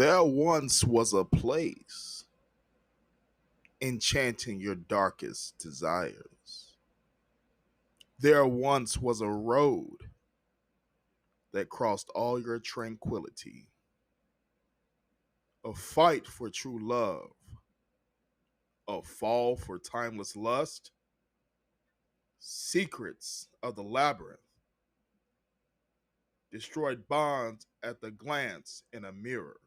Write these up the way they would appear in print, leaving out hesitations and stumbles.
There once was a place enchanting your darkest desires. There once was a road that crossed all your tranquility. A fight for true love, a fall for timeless lust, secrets of the labyrinth, destroyed bonds at the glance in a mirror.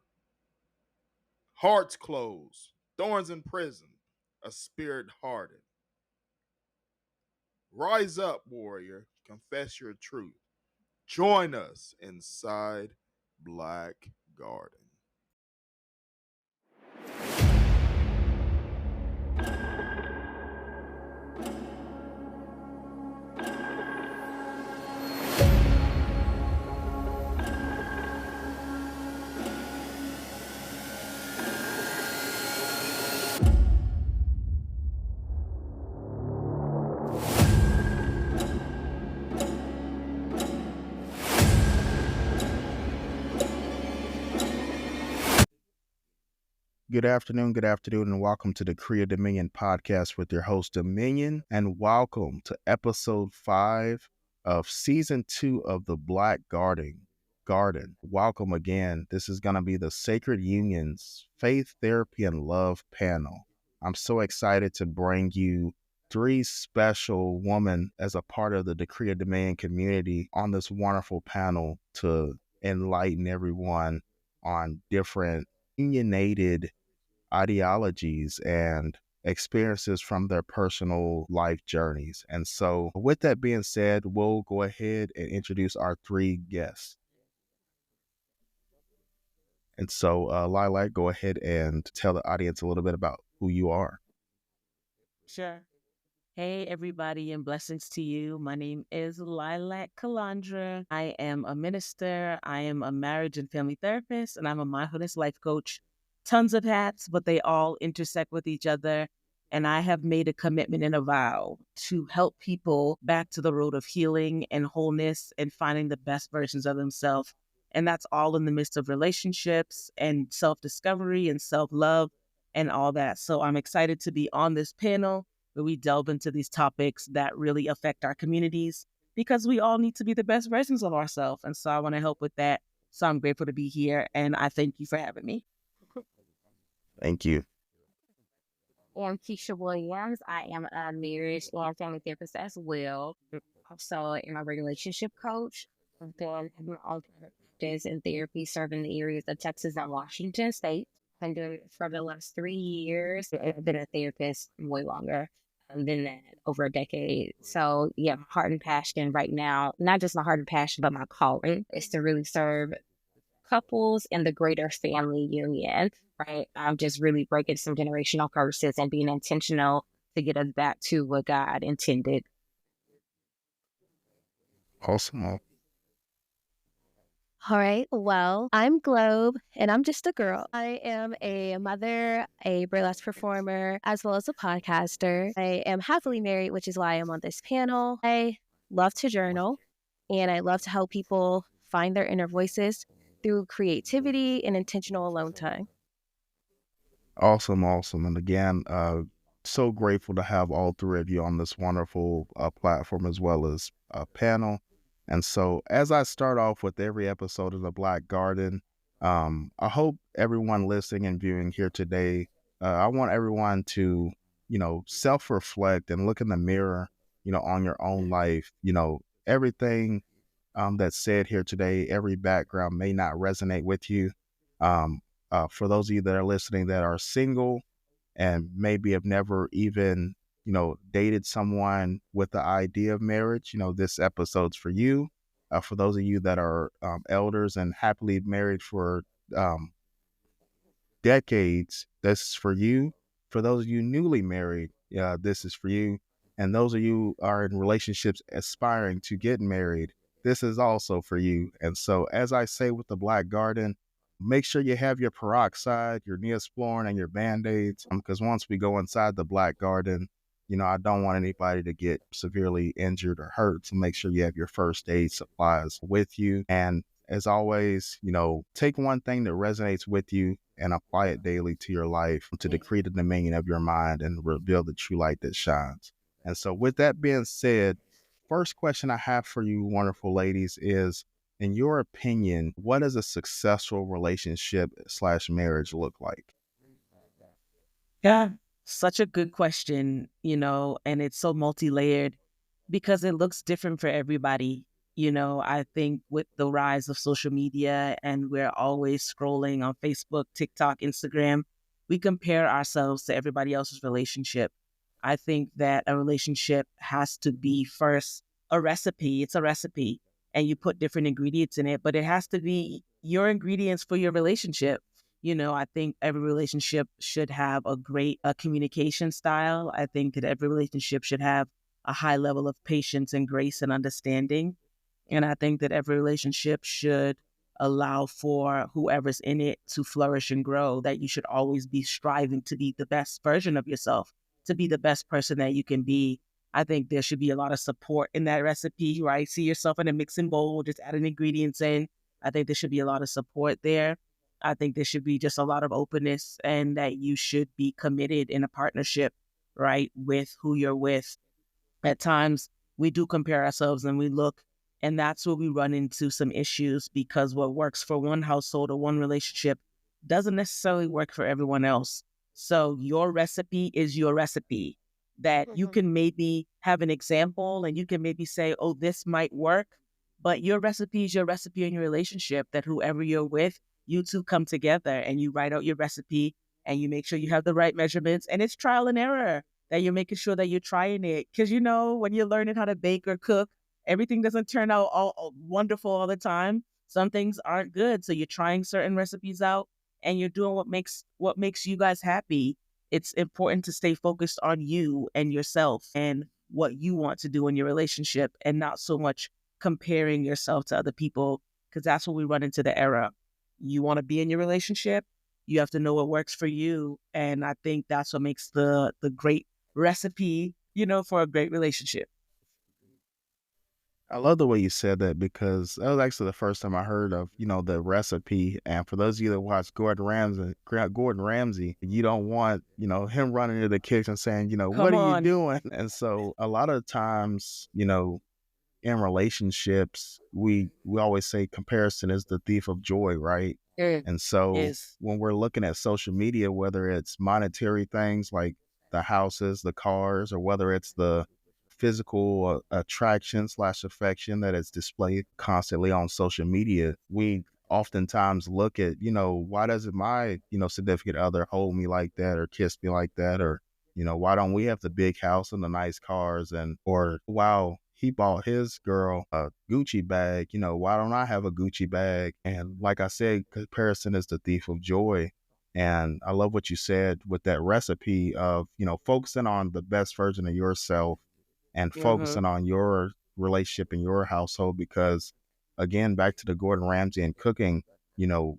Hearts closed, thorns in prison, a spirit hardened. Rise up, warrior, confess your truth. Join us inside Black Garden. Good afternoon, and welcome to the Korea Dominion podcast with your host, Dominion, and welcome to episode 5 of season 2 of the Black Garden. Welcome again. This is going to be the Sacred Unions Faith, Therapy, and Love panel. I'm so excited to bring you 3 special women as a part of the Korea Dominion community on this wonderful panel to enlighten everyone on different unionated ideologies and experiences from their personal life journeys. And so, with that being said, we'll go ahead and introduce our 3 guests. And so, Lilac, go ahead and tell the audience a little bit about who you are. Sure. Hey, everybody, and blessings to you. My name is Lilac Kalandra. I am a minister. I am a marriage and family therapist, and I'm a mindfulness life coach. Tons of hats, but they all intersect with each other. And I have made a commitment and a vow to help people back to the road of healing and wholeness and finding the best versions of themselves. And that's all in the midst of relationships and self-discovery and self-love and all that. So I'm excited to be on this panel where we delve into these topics that really affect our communities because we all need to be the best versions of ourselves. And so I want to help with that. So I'm grateful to be here, and I thank you for having me. Thank you. I'm Keisha Williams. I am a marriage and family therapist as well. Also, I'm a relationship coach. I've been having alternatives in therapy serving the areas of Texas and Washington State. I've been doing it for the last 3 years. I've been a therapist way longer than that, over a decade. So, yeah, my heart and passion right now, not just my heart and passion, but my calling is to really serve couples in the greater family union, right? I'm just really breaking some generational curses and being intentional to get us back to what God intended. Awesome. All right. Well, I'm Globe and I'm just a girl. I am a mother, a burlesque performer, as well as a podcaster. I am happily married, which is why I'm on this panel. I love to journal and I love to help people find their inner voices through creativity and intentional alone time. Awesome. And again, so grateful to have all 3 of you on this wonderful platform as well as panel. And so as I start off with every episode of the Black Garden, I hope everyone listening and viewing here today, I want everyone to, self-reflect and look in the mirror, on your own life. Everything that's said here today, every background may not resonate with you. For those of you that are listening that are single and maybe have never even, dated someone with the idea of marriage, this episode's for you. For those of you that are elders and happily married for decades, this is for you. For those of you newly married, this is for you. And those of you are in relationships aspiring to get married, this is also for you. And so, as I say with the Black Garden, make sure you have your peroxide, your Neosporin, and your Band-Aids, because once we go inside the Black Garden, I don't want anybody to get severely injured or hurt. So make sure you have your first aid supplies with you. And as always, take one thing that resonates with you and apply it daily to your life to decree the dominion of your mind and reveal the true light that shines. And so, with that being said, first question I have for you, wonderful ladies, is in your opinion, what does a successful relationship slash marriage look like? Yeah, such a good question, and it's so multi-layered because it looks different for everybody. I think with the rise of social media and we're always scrolling on Facebook, TikTok, Instagram, we compare ourselves to everybody else's relationship. I think that a relationship has to be first a recipe. It's a recipe and you put different ingredients in it, but it has to be your ingredients for your relationship. I think every relationship should have a great communication style. I think that every relationship should have a high level of patience and grace and understanding. And I think that every relationship should allow for whoever's in it to flourish and grow, that you should always be striving to be the best version of yourself, to be the best person that you can be. I think there should be a lot of support in that recipe, right? See yourself in a mixing bowl, just adding ingredients in. I think there should be a lot of support there. I think there should be just a lot of openness and that you should be committed in a partnership, right, with who you're with. At times we do compare ourselves and we look, and that's where we run into some issues because what works for one household or one relationship doesn't necessarily work for everyone else. So your recipe is your recipe, that you can maybe have an example and you can maybe say, oh, this might work, but your recipe is your recipe in your relationship, that whoever you're with, you two come together and you write out your recipe and you make sure you have the right measurements, and it's trial and error, that you're making sure that you're trying it. Because, when you're learning how to bake or cook, everything doesn't turn out all wonderful all the time. Some things aren't good. So you're trying certain recipes out and you're doing what makes you guys happy. It's important to stay focused on you and yourself and what you want to do in your relationship and not so much comparing yourself to other people, because that's where we run into the error. You want to be in your relationship, you have to know what works for you. And I think that's what makes the great recipe, for a great relationship. I love the way you said that because that was actually the first time I heard of, the recipe. And for those of you that watch Gordon Ramsay, you don't want, him running into the kitchen saying, what Come are you on. doing? And so a lot of times, in relationships, we always say comparison is the thief of joy, right? Mm. And so Yes. when we're looking at social media, whether it's monetary things like the houses, the cars, or whether it's the physical attraction slash affection that is displayed constantly on social media, we oftentimes look at, why doesn't my, significant other hold me like that or kiss me like that? Or, why don't we have the big house and the nice cars? And, or, wow, he bought his girl a Gucci bag, why don't I have a Gucci bag? And like I said, comparison is the thief of joy. And I love what you said with that recipe of, focusing on the best version of yourself and Mm-hmm. focusing on your relationship in your household. Because again, back to the Gordon Ramsay and cooking,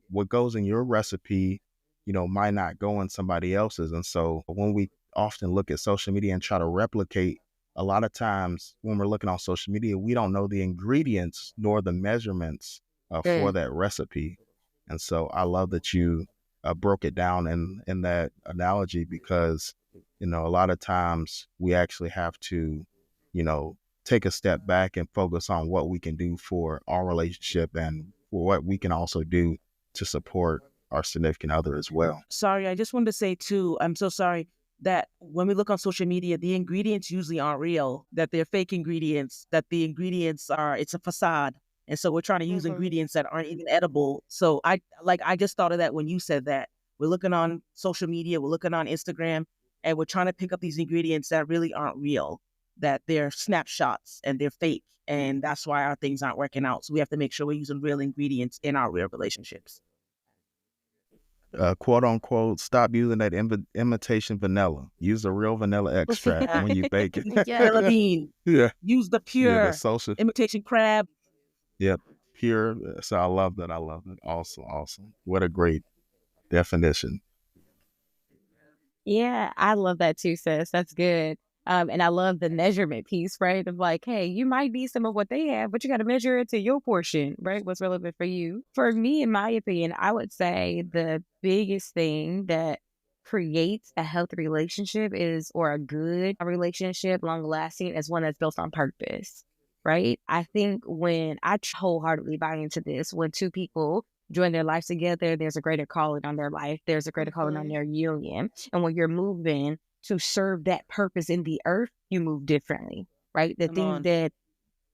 what goes in your recipe, might not go in somebody else's. And so when we often look at social media and try to replicate, a lot of times when we're looking on social media, we don't know the ingredients nor the measurements for Mm. that recipe. And so I love that you broke it down in that analogy, because a lot of times we actually have to, you know, take a step back and focus on what we can do for our relationship and for what we can also do to support our significant other as well. Sorry, I just wanted to say too, I'm so sorry that when we look on social media, the ingredients usually aren't real, that they're fake ingredients, that the ingredients it's a facade. And so we're trying to use ingredients that aren't even edible. So I just thought of that when you said that. We're looking on social media, we're looking on Instagram, and we're trying to pick up these ingredients that really aren't real, that they're snapshots and they're fake. And that's why our things aren't working out. So we have to make sure we're using real ingredients in our real relationships. Quote unquote, stop using that imitation vanilla. Use the real vanilla extract when you bake it. Vanilla bean. Yeah. Use the Yeah, the pure social. imitation crab. Yep. Pure. So I love that. I love it. Awesome. Awesome. What a great definition. Yeah, I love that too, sis. That's good. And I love the measurement piece, right? Of like, hey, you might need some of what they have, but you got to measure it to your portion, right? What's relevant for you. For me, in my opinion, I would say the biggest thing that creates a healthy relationship is, or a good relationship, long lasting, is one that's built on purpose, right? I think when wholeheartedly buy into this, when two people join their lives together, there's a greater calling on their life, there's a greater calling on their union. And when you're moving to serve that purpose in the earth, you move differently, right? The things that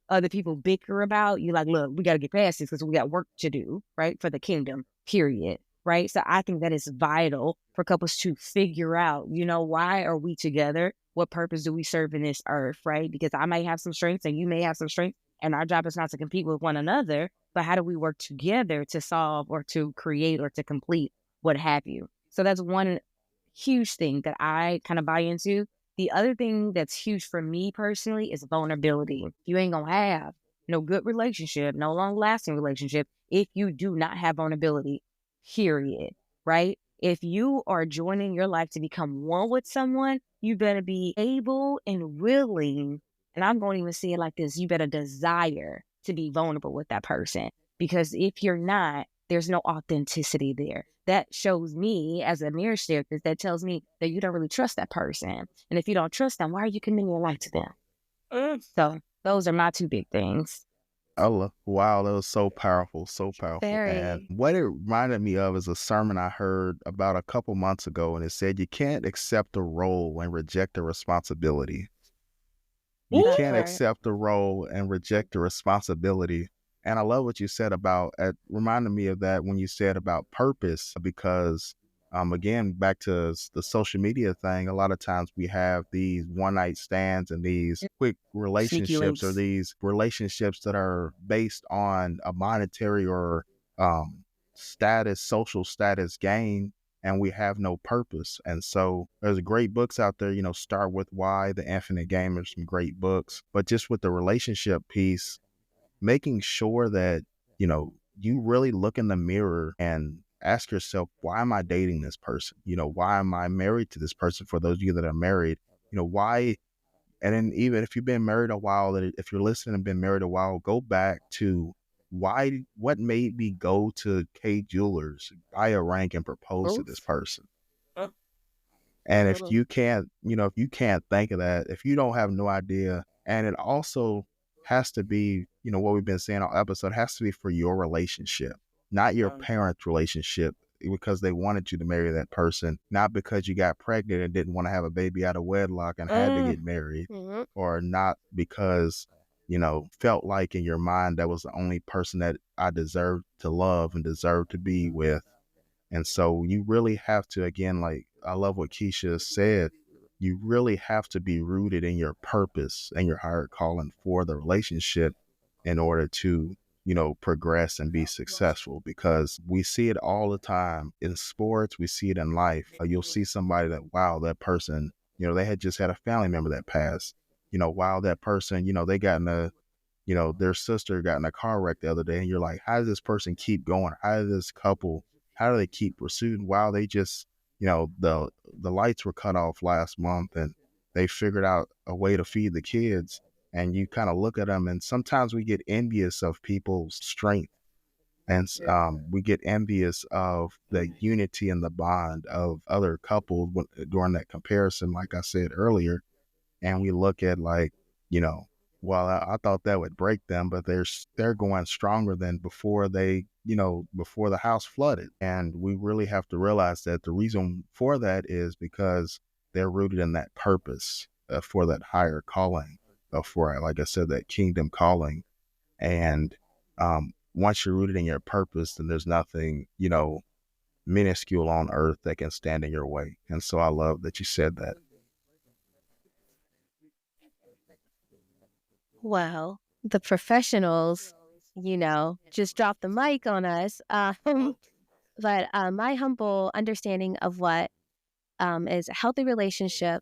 other people bicker about, you like, look, we got to get past this because we got work to do, right? For the kingdom, period. Right. So I think that is vital for couples to figure out, why are we together? What purpose do we serve in this earth? Right. Because I may have some strengths and you may have some strengths, and our job is not to compete with one another, but how do we work together to solve or to create or to complete what have you? So that's one huge thing that I kind of buy into. The other thing that's huge for me personally is vulnerability. You ain't gonna have no good relationship, no long lasting relationship if you do not have vulnerability, period. Right? If you are joining your life to become one with someone, you better be able and willing, and I'm going to even see it like this, you better desire to be vulnerable with that person. Because if you're not, there's no authenticity there. That shows me as a marriage therapist, that tells me that you don't really trust that person. And if you don't trust them, why are you committing your life to them? So those are my two big things. Wow, that was so powerful, so powerful. And Very. what it reminded me of is a sermon I heard about a couple months ago, and it said you can't accept a role and reject a responsibility. You That can't part. accept a role and reject the responsibility. And I love what you said about it, reminded me of that when you said about purpose, because again, back to the social media thing, a lot of times we have these one night stands and these quick Sneaky relationships, or links. these relationships that are based on a monetary or social status gain, and we have no purpose. And so there's great books out there, Start With Why, The Infinite Game, there's some great books. But just with the relationship piece, making sure that, you really look in the mirror and ask yourself, why am I dating this person? Why am I married to this person? For those of you that are married, why? And then even if you've been married a while, if you're listening and been married a while, go back to what made me go to K Jewelers, buy a ring and propose to this person. And if you can't, if you can't think of that, if you don't have no idea, and it also has to be, what we've been saying all episode, has to be for your relationship, not your parents' relationship, because they wanted you to marry that person, not because you got pregnant and didn't want to have a baby out of wedlock and had to get married, or not because, felt like in your mind that was the only person that I deserved to love and deserved to be with. And so you really have to, again, like I love what Keisha said, you really have to be rooted in your purpose and your higher calling for the relationship in order to, progress and be successful. Because we see it all the time in sports, we see it in life. You'll see somebody that, wow, that person, they had just had a family member that passed. Wow, that person, they got in a, their sister got in a car wreck the other day, and you're like, how does this person keep going? How does this couple, how do they keep pursuing? Wow, they just, the lights were cut off last month and they figured out a way to feed the kids. And you kind of look at them, and sometimes we get envious of people's strength, and we get envious of the unity and the bond of other couples during that comparison, like I said earlier. And we look at like, well, I thought that would break them, but they're going stronger than before before the house flooded. And we really have to realize that the reason for that is because they're rooted in that purpose, for that higher calling, for, like I said, that kingdom calling. And once you're rooted in your purpose, then there's nothing, minuscule on earth that can stand in your way. And so I love that you said that. Well, the professionals, just dropped the mic on us. But my humble understanding of what is a healthy relationship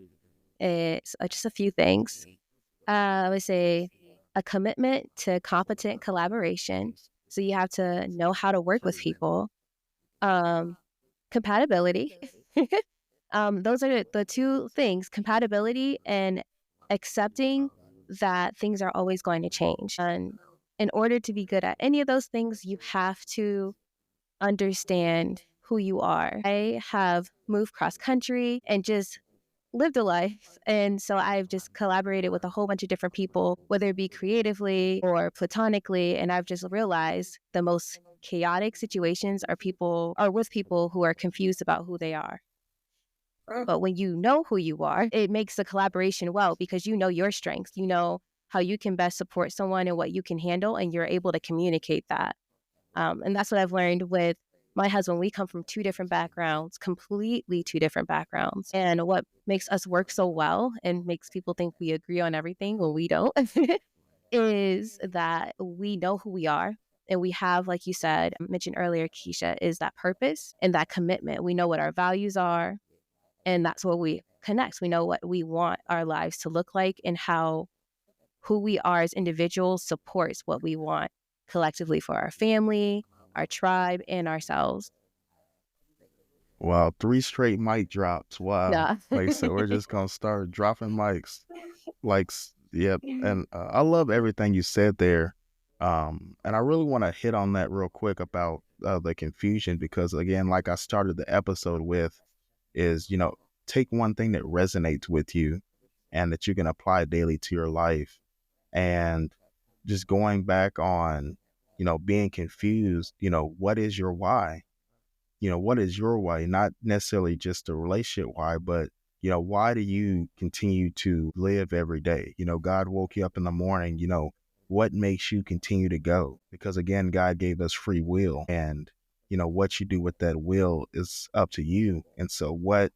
is just a few things. I would say a commitment to competent collaboration. So you have to know how to work with people. Compatibility. Those are the two things, compatibility and accepting that things are always going to change. And in order to be good at any of those things, you have to understand who you are. I have moved cross country and just lived a life. And so I've just collaborated with a whole bunch of different people, whether it be creatively or platonically. And I've just realized the most chaotic situations are with people who are confused about who they are. But when you know who you are, it makes the collaboration well because you know your strengths. You know how you can best support someone and what you can handle, and you're able to communicate that. And that's what I've learned with my husband. We come from two different backgrounds, completely two different backgrounds. And what makes us work so well and makes people think we agree on everything when we don't is that we know who we are. And we have, like you said, mentioned earlier, Keisha, is that purpose and that commitment. We know what our values are, and that's what we connect. We know what we want our lives to look like and how who we are as individuals supports what we want collectively for our family, our tribe, and ourselves. Wow, 3 straight mic drops. Wow. Yeah. Like I said, we're just gonna start dropping mics. Yep. And I love everything you said there. And I really want to hit on that real quick about the confusion because, again, like I started the episode with, is, take one thing that resonates with you and that you can apply daily to your life. And just going back on, being confused, what is your why? What is your why? Not necessarily just the relationship why, but, why do you continue to live every day? God woke you up in the morning, what makes you continue to go? Because again, God gave us free will, and, what you do with that will is up to you. And so why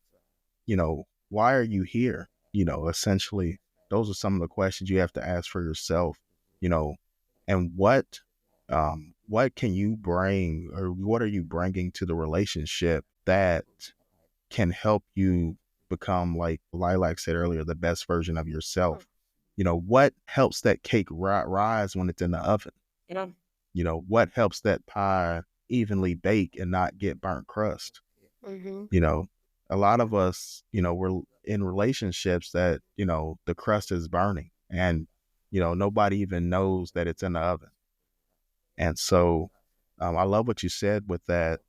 are you here? Essentially, those are some of the questions you have to ask for yourself, you know, and what can you bring, or what are you bringing to the relationship that can help you become, like Lilac said earlier, the best version of yourself? What helps that cake rise when it's in the oven? Yeah. What helps that pie evenly bake and not get burnt crust? Mm-hmm. A lot of us, we're in relationships that, the crust is burning and, nobody even knows that it's in the oven. And so I love what you said with that,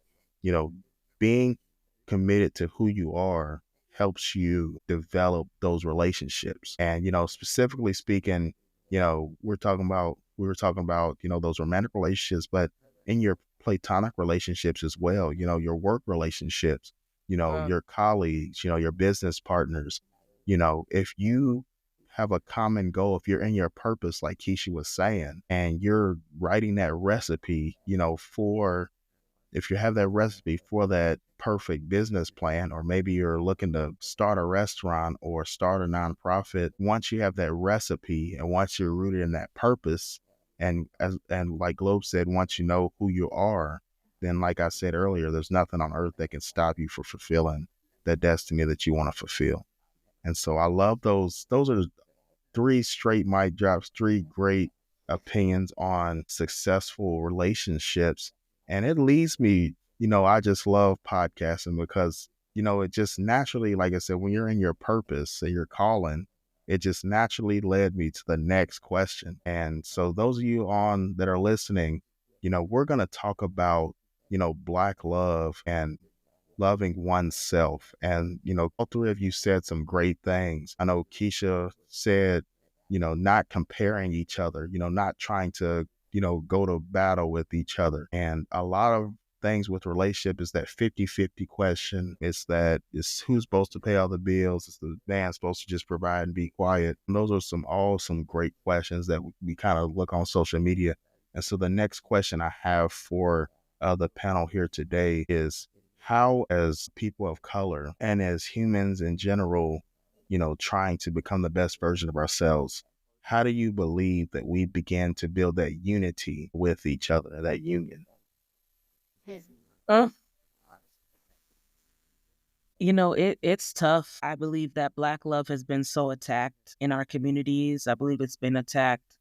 you know, being committed to who you are helps you develop those relationships. And, specifically speaking, we were talking about, those romantic relationships, but in your platonic relationships as well, your work relationships, your colleagues, your business partners, if you have a common goal, if you're in your purpose, like Keisha was saying, and you're writing that recipe, if you have that recipe for that perfect business plan, or maybe you're looking to start a restaurant or start a nonprofit, once you have that recipe and once you're rooted in that purpose, and like Globe said, once you know who you are, then like I said earlier, there's nothing on earth that can stop you from fulfilling the destiny that you want to fulfill. And so I love those. Those are 3 straight mic drops, 3 great opinions on successful relationships. And it leads me, I just love podcasting because, it just naturally, like I said, when you're in your purpose and your calling, it just naturally led me to the next question. And so those of you on that are listening, we're going to talk about, Black love and loving oneself. And, all 3 of you said some great things. I know Keisha said, not comparing each other, not trying to, go to battle with each other. And a lot of things with relationship is that 50-50 question. It's who's supposed to pay all the bills? Is the man supposed to just provide and be quiet? And those are some great questions that we kind of look on social media. And so the next question I have for the panel here today is, how, as people of color and as humans in general, trying to become the best version of ourselves, how do you believe that we begin to build that unity with each other, that union? Uh, it's tough. I believe that Black love has been so attacked in our communities. I believe it's been attacked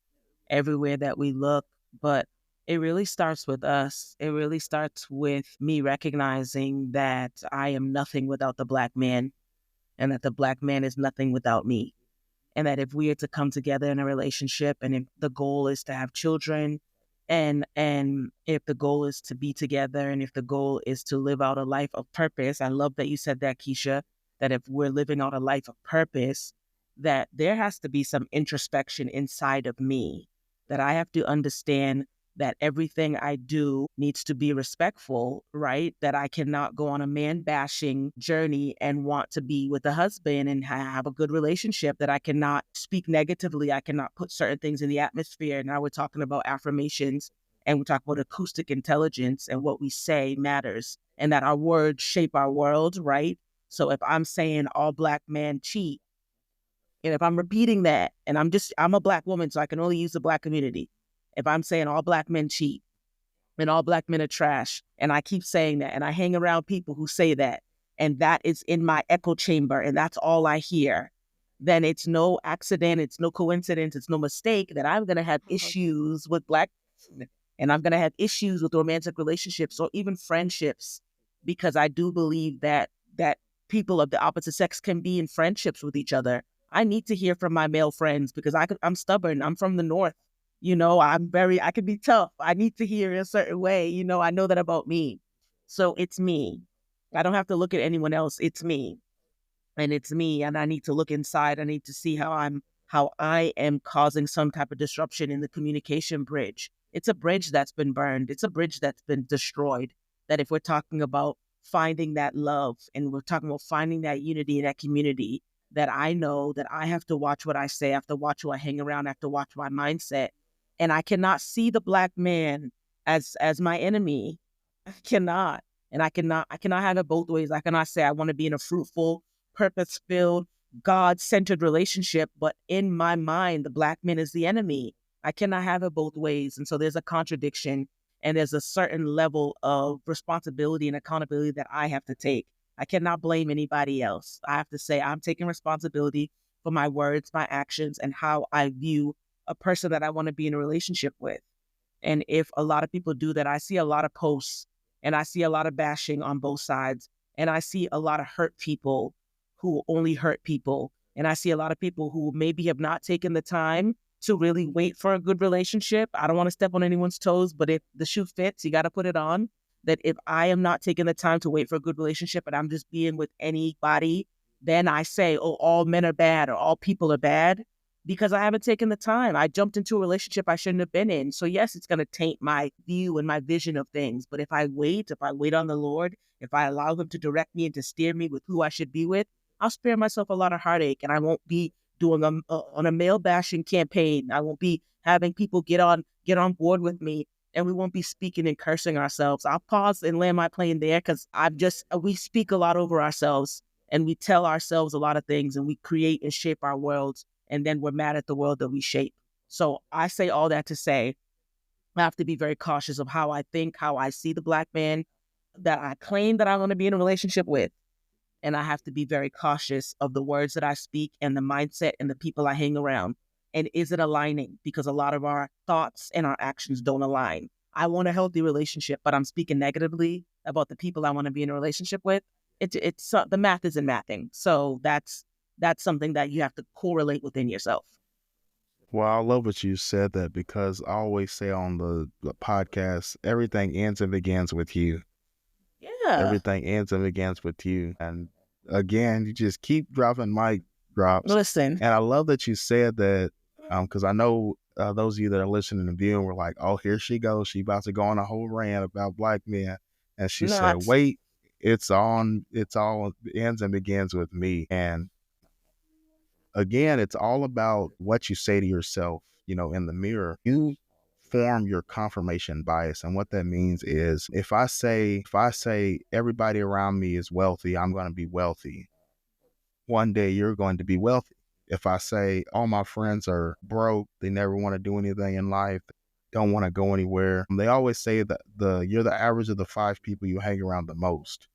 everywhere that we look, but it really starts with us. It really starts with me recognizing that I am nothing without the Black man and that the Black man is nothing without me. And that if we are to come together in a relationship, and if the goal is to have children, and if the goal is to be together, and if the goal is to live out a life of purpose, I love that you said that, Keisha, that if we're living out a life of purpose, that there has to be some introspection inside of me, that I have to understand that everything I do needs to be respectful, right? That I cannot go on a man bashing journey and want to be with a husband and have a good relationship, that I cannot speak negatively. I cannot put certain things in the atmosphere. Now we're talking about affirmations, and we talk about acoustic intelligence, and what we say matters, and that our words shape our world, right? So if I'm saying all Black men cheat, and if I'm repeating that, and I'm a Black woman, so I can only use the Black community. If I'm saying all Black men cheat and all Black men are trash, and I keep saying that, and I hang around people who say that, and that is in my echo chamber, and that's all I hear, then it's no accident, it's no coincidence, it's no mistake that I'm going to have issues with Black, and I'm going to have issues with romantic relationships or even friendships, because I do believe that people of the opposite sex can be in friendships with each other. I need to hear from my male friends, because I'm stubborn. I'm from the North. I can be tough. I need to hear a certain way. I know that about me. So it's me. I don't have to look at anyone else. It's me. And it's me. And I need to look inside. I need to see how I am causing some type of disruption in the communication bridge. It's a bridge that's been burned. It's a bridge that's been destroyed. That if we're talking about finding that love, and we're talking about finding that unity in that community, that I know that I have to watch what I say, I have to watch who I hang around, I have to watch my mindset. And I cannot see the Black man as my enemy. I cannot. And I cannot have it both ways. I cannot say I want to be in a fruitful, purpose-filled, God-centered relationship, but in my mind, the Black man is the enemy. I cannot have it both ways. And so there's a contradiction, and there's a certain level of responsibility and accountability that I have to take. I cannot blame anybody else. I have to say I'm taking responsibility for my words, my actions, and how I view a person that I want to be in a relationship with. And if a lot of people do that, I see a lot of posts, and I see a lot of bashing on both sides, and I see a lot of hurt people who only hurt people. And I see a lot of people who maybe have not taken the time to really wait for a good relationship. I don't want to step on anyone's toes, but if the shoe fits, you got to put it on. That if I am not taking the time to wait for a good relationship, and I'm just being with anybody, then I say, oh, all men are bad, or all people are bad, because I haven't taken the time. I jumped into a relationship I shouldn't have been in. So yes, it's going to taint my view and my vision of things. But if I wait on the Lord, if I allow him to direct me and to steer me with who I should be with, I'll spare myself a lot of heartache, and I won't be doing on a male bashing campaign. I won't be having people get on board with me, and we won't be speaking and cursing ourselves. I'll pause and land my plane there, because we speak a lot over ourselves, and we tell ourselves a lot of things, and we create and shape our worlds, and then we're mad at the world that we shape. So I say all that to say, I have to be very cautious of how I think, how I see the Black man that I claim that I want to be in a relationship with. And I have to be very cautious of the words that I speak, and the mindset and the people I hang around. And is it aligning? Because a lot of our thoughts and our actions don't align. I want a healthy relationship, but I'm speaking negatively about the people I want to be in a relationship with. It's the math isn't mathing. So that's something that you have to correlate within yourself. Well, I love what you said that, because I always say on the podcast, everything ends and begins with you. Yeah. Everything ends and begins with you. And again, you just keep dropping mic drops. Listen. And I love that you said that, because I know those of you that are listening and viewing were like, oh, here she goes. She about to go on a whole rant about Black men. And she said, wait, it's all ends and begins with me. And again, it's all about what you say to yourself, in the mirror. You form your confirmation bias. And what that means is, if I say everybody around me is wealthy, I'm going to be wealthy. One day you're going to be wealthy. If I say all my friends are broke, they never want to do anything in life, don't want to go anywhere. They always say that you're the average of the 5 people you hang around the most.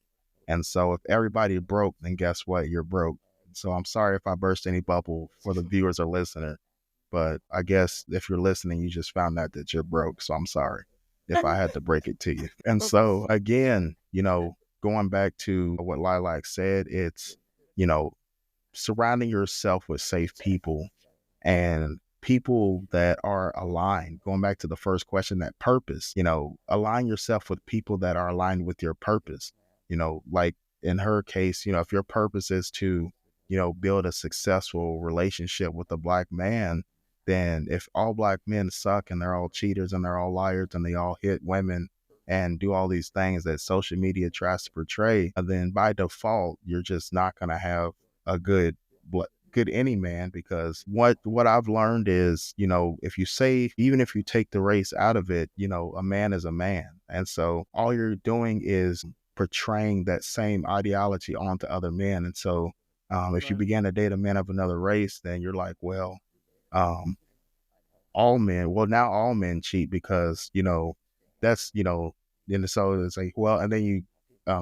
And so if everybody broke, then guess what? You're broke. So I'm sorry if I burst any bubble for the viewers or listener, but I guess if you're listening, you just found out that you're broke. So I'm sorry if I had to break it to you. And so again, going back to what Lilac said, it's, surrounding yourself with safe people and people that are aligned. Going back to the first question, that purpose, align yourself with people that are aligned with your purpose. Like in her case, if your purpose is to, build a successful relationship with a Black man, then if all Black men suck and they're all cheaters and they're all liars and they all hit women and do all these things that social media tries to portray, then by default, you're just not going to have a good any man, because what I've learned is, if you say, even if you take the race out of it, a man is a man. And so all you're doing is portraying that same ideology onto other men. And so if you begin to date a man of another race, then you're like, well, um, now all men cheat because, that's, and so it's like, well, and then you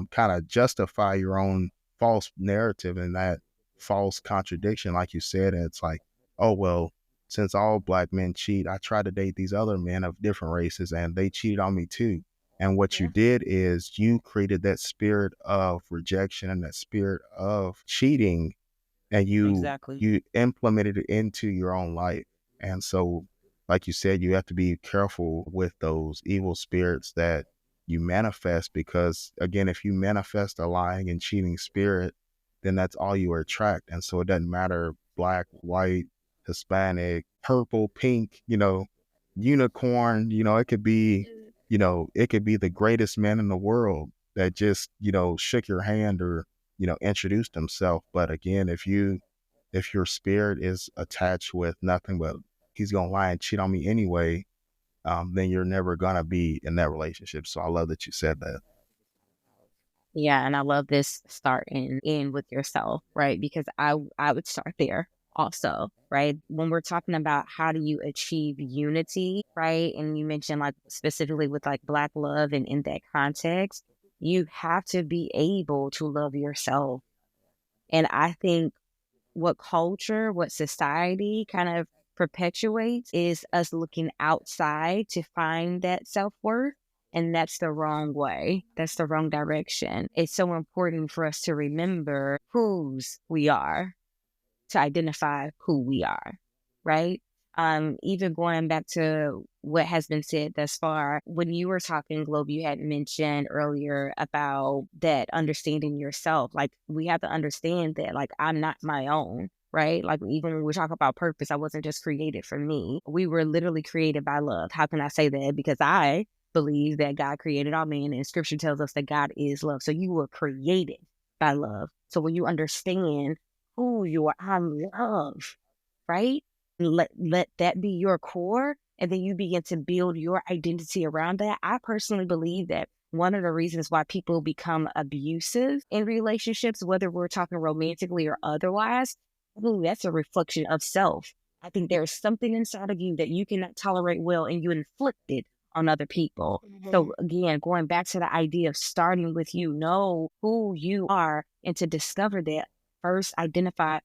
kind of justify your own false narrative and that false contradiction, like you said. And it's like, oh, well, since all Black men cheat, I tried to date these other men of different races and they cheated on me too. And what you did is you created that spirit of rejection and that spirit of cheating, and Exactly. you implemented it into your own life. And so, like you said, you have to be careful with those evil spirits that you manifest, because again, if you manifest a lying and cheating spirit, then that's all you attract. And so it doesn't matter Black, white, Hispanic, purple, pink, unicorn, it could be the greatest man in the world that just, shook your hand or, introduced himself. But again, if your spirit is attached with nothing but he's gonna lie and cheat on me anyway, then you're never gonna be in that relationship. So I love that you said that. Yeah, and I love this starting in with yourself, right? Because I would start there also, right? When we're talking about how do you achieve unity, right? And you mentioned like specifically with like Black love and in that context, you have to be able to love yourself. And I think what culture, what society kind of perpetuates is us looking outside to find that self-worth. And that's the wrong way. That's the wrong direction. It's so important for us to remember whose we are, to identify who we are, right? Even going back to what has been said thus far, when you were talking, Globe, you had mentioned earlier about that understanding yourself. Like, we have to understand that, like, I'm not my own, right? Like, even when we talk about purpose, I wasn't just created for me. We were literally created by love. How can I say that? Because I believe that God created all men, and scripture tells us that God is love. So you were created by love. So when you understand who you are, I'm love, right? Let that be your core, and then you begin to build your identity around that. I personally believe that one of the reasons why people become abusive in relationships, whether we're talking romantically or otherwise, I believe that's a reflection of self. I think there's something inside of you that you cannot tolerate well, and you inflict it on other people. So again, going back to the idea of starting with you, know who you are, and to discover that, first identify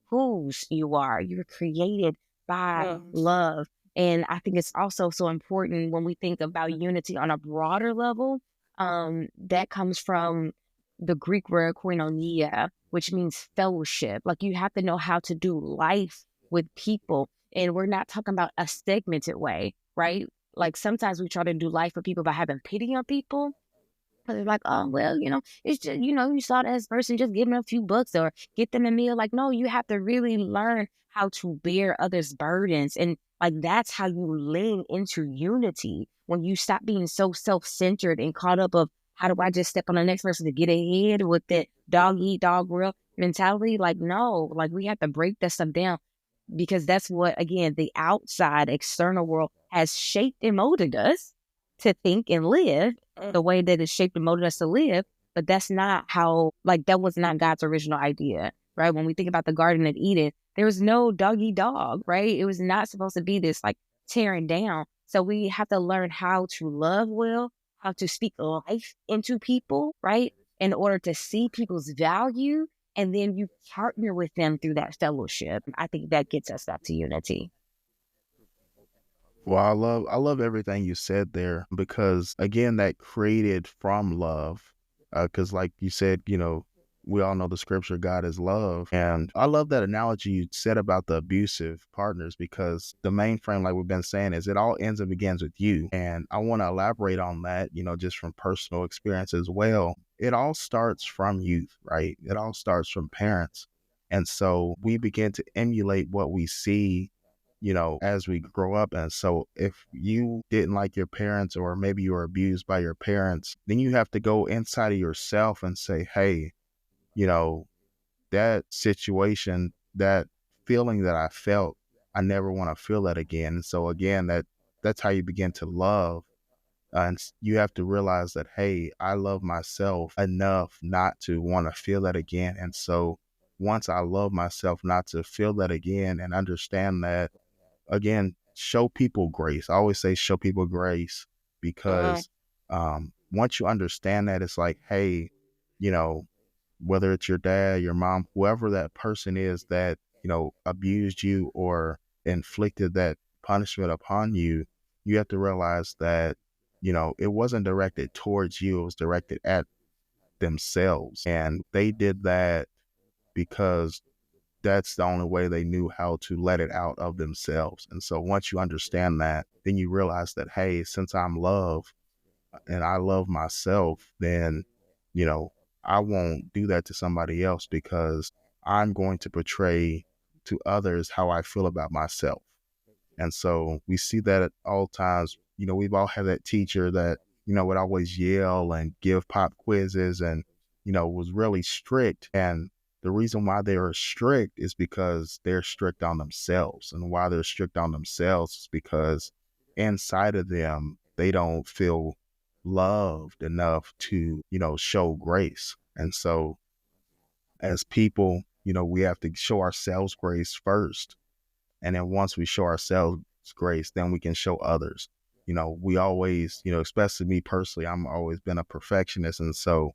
whose you are. You're created by love. And I think it's also so important when we think about unity on a broader level. That comes from the Greek word koinonia, which means fellowship. Like, you have to know how to do life with people. And we're not talking about a segmented way, right? Like, sometimes we try to do life with people by having pity on people. They're like, oh, well, it's just, you saw this person, just give them a few bucks or get them a meal. Like, no, you have to really learn how to bear others' burdens. And like, that's how you lean into unity, when you stop being so self-centered and caught up of, how do I just step on the next person to get ahead with that dog eat dog world mentality? Like, no, like, we have to break that stuff down, because that's what, again, the outside external world has shaped and molded us to think and live the way that it shaped and molded us to live. But that's not how, like, that was not God's original idea, right? When we think about the Garden of Eden, there was no doggy dog, right? It was not supposed to be this like tearing down. So we have to learn how to love well, how to speak life into people, right? In order to see people's value, and then you partner with them through that fellowship. I think that gets us back to unity. Well, I love everything you said there, because again, that created from love. Because like you said, we all know the scripture, God is love. And I love that analogy you said about the abusive partners, because the main frame, like we've been saying, is it all ends and begins with you. And I want to elaborate on that, just from personal experience as well. It all starts from youth, right? It all starts from parents. And so we begin to emulate what we see, as we grow up. And so if you didn't like your parents, or maybe you were abused by your parents, then you have to go inside of yourself and say, hey, you know, that situation, that feeling that I felt, I never want to feel that again. And so again, that's how you begin to love. And you have to realize that, hey, I love myself enough not to want to feel that again. And so once I love myself not to feel that again, and understand that, again, show people grace. I always say show people grace, because once you understand that, it's like, hey, you know, whether it's your dad, your mom, whoever that person is that, abused you or inflicted that punishment upon you, you have to realize that, it wasn't directed towards you, it was directed at themselves. And they did that because that's the only way they knew how to let it out of themselves. And so once you understand that, then you realize that, hey, since I'm love and I love myself, then, you know, I won't do that to somebody else, because I'm going to portray to others how I feel about myself. And so we see that at all times. We've all had that teacher that, would always yell and give pop quizzes and, was really strict. And the reason why they are strict is because they're strict on themselves. And why they're strict on themselves is because inside of them, they don't feel loved enough to, show grace. And so as people, we have to show ourselves grace first. And then once we show ourselves grace, then we can show others. We always, especially me personally, I'm always been a perfectionist. And so,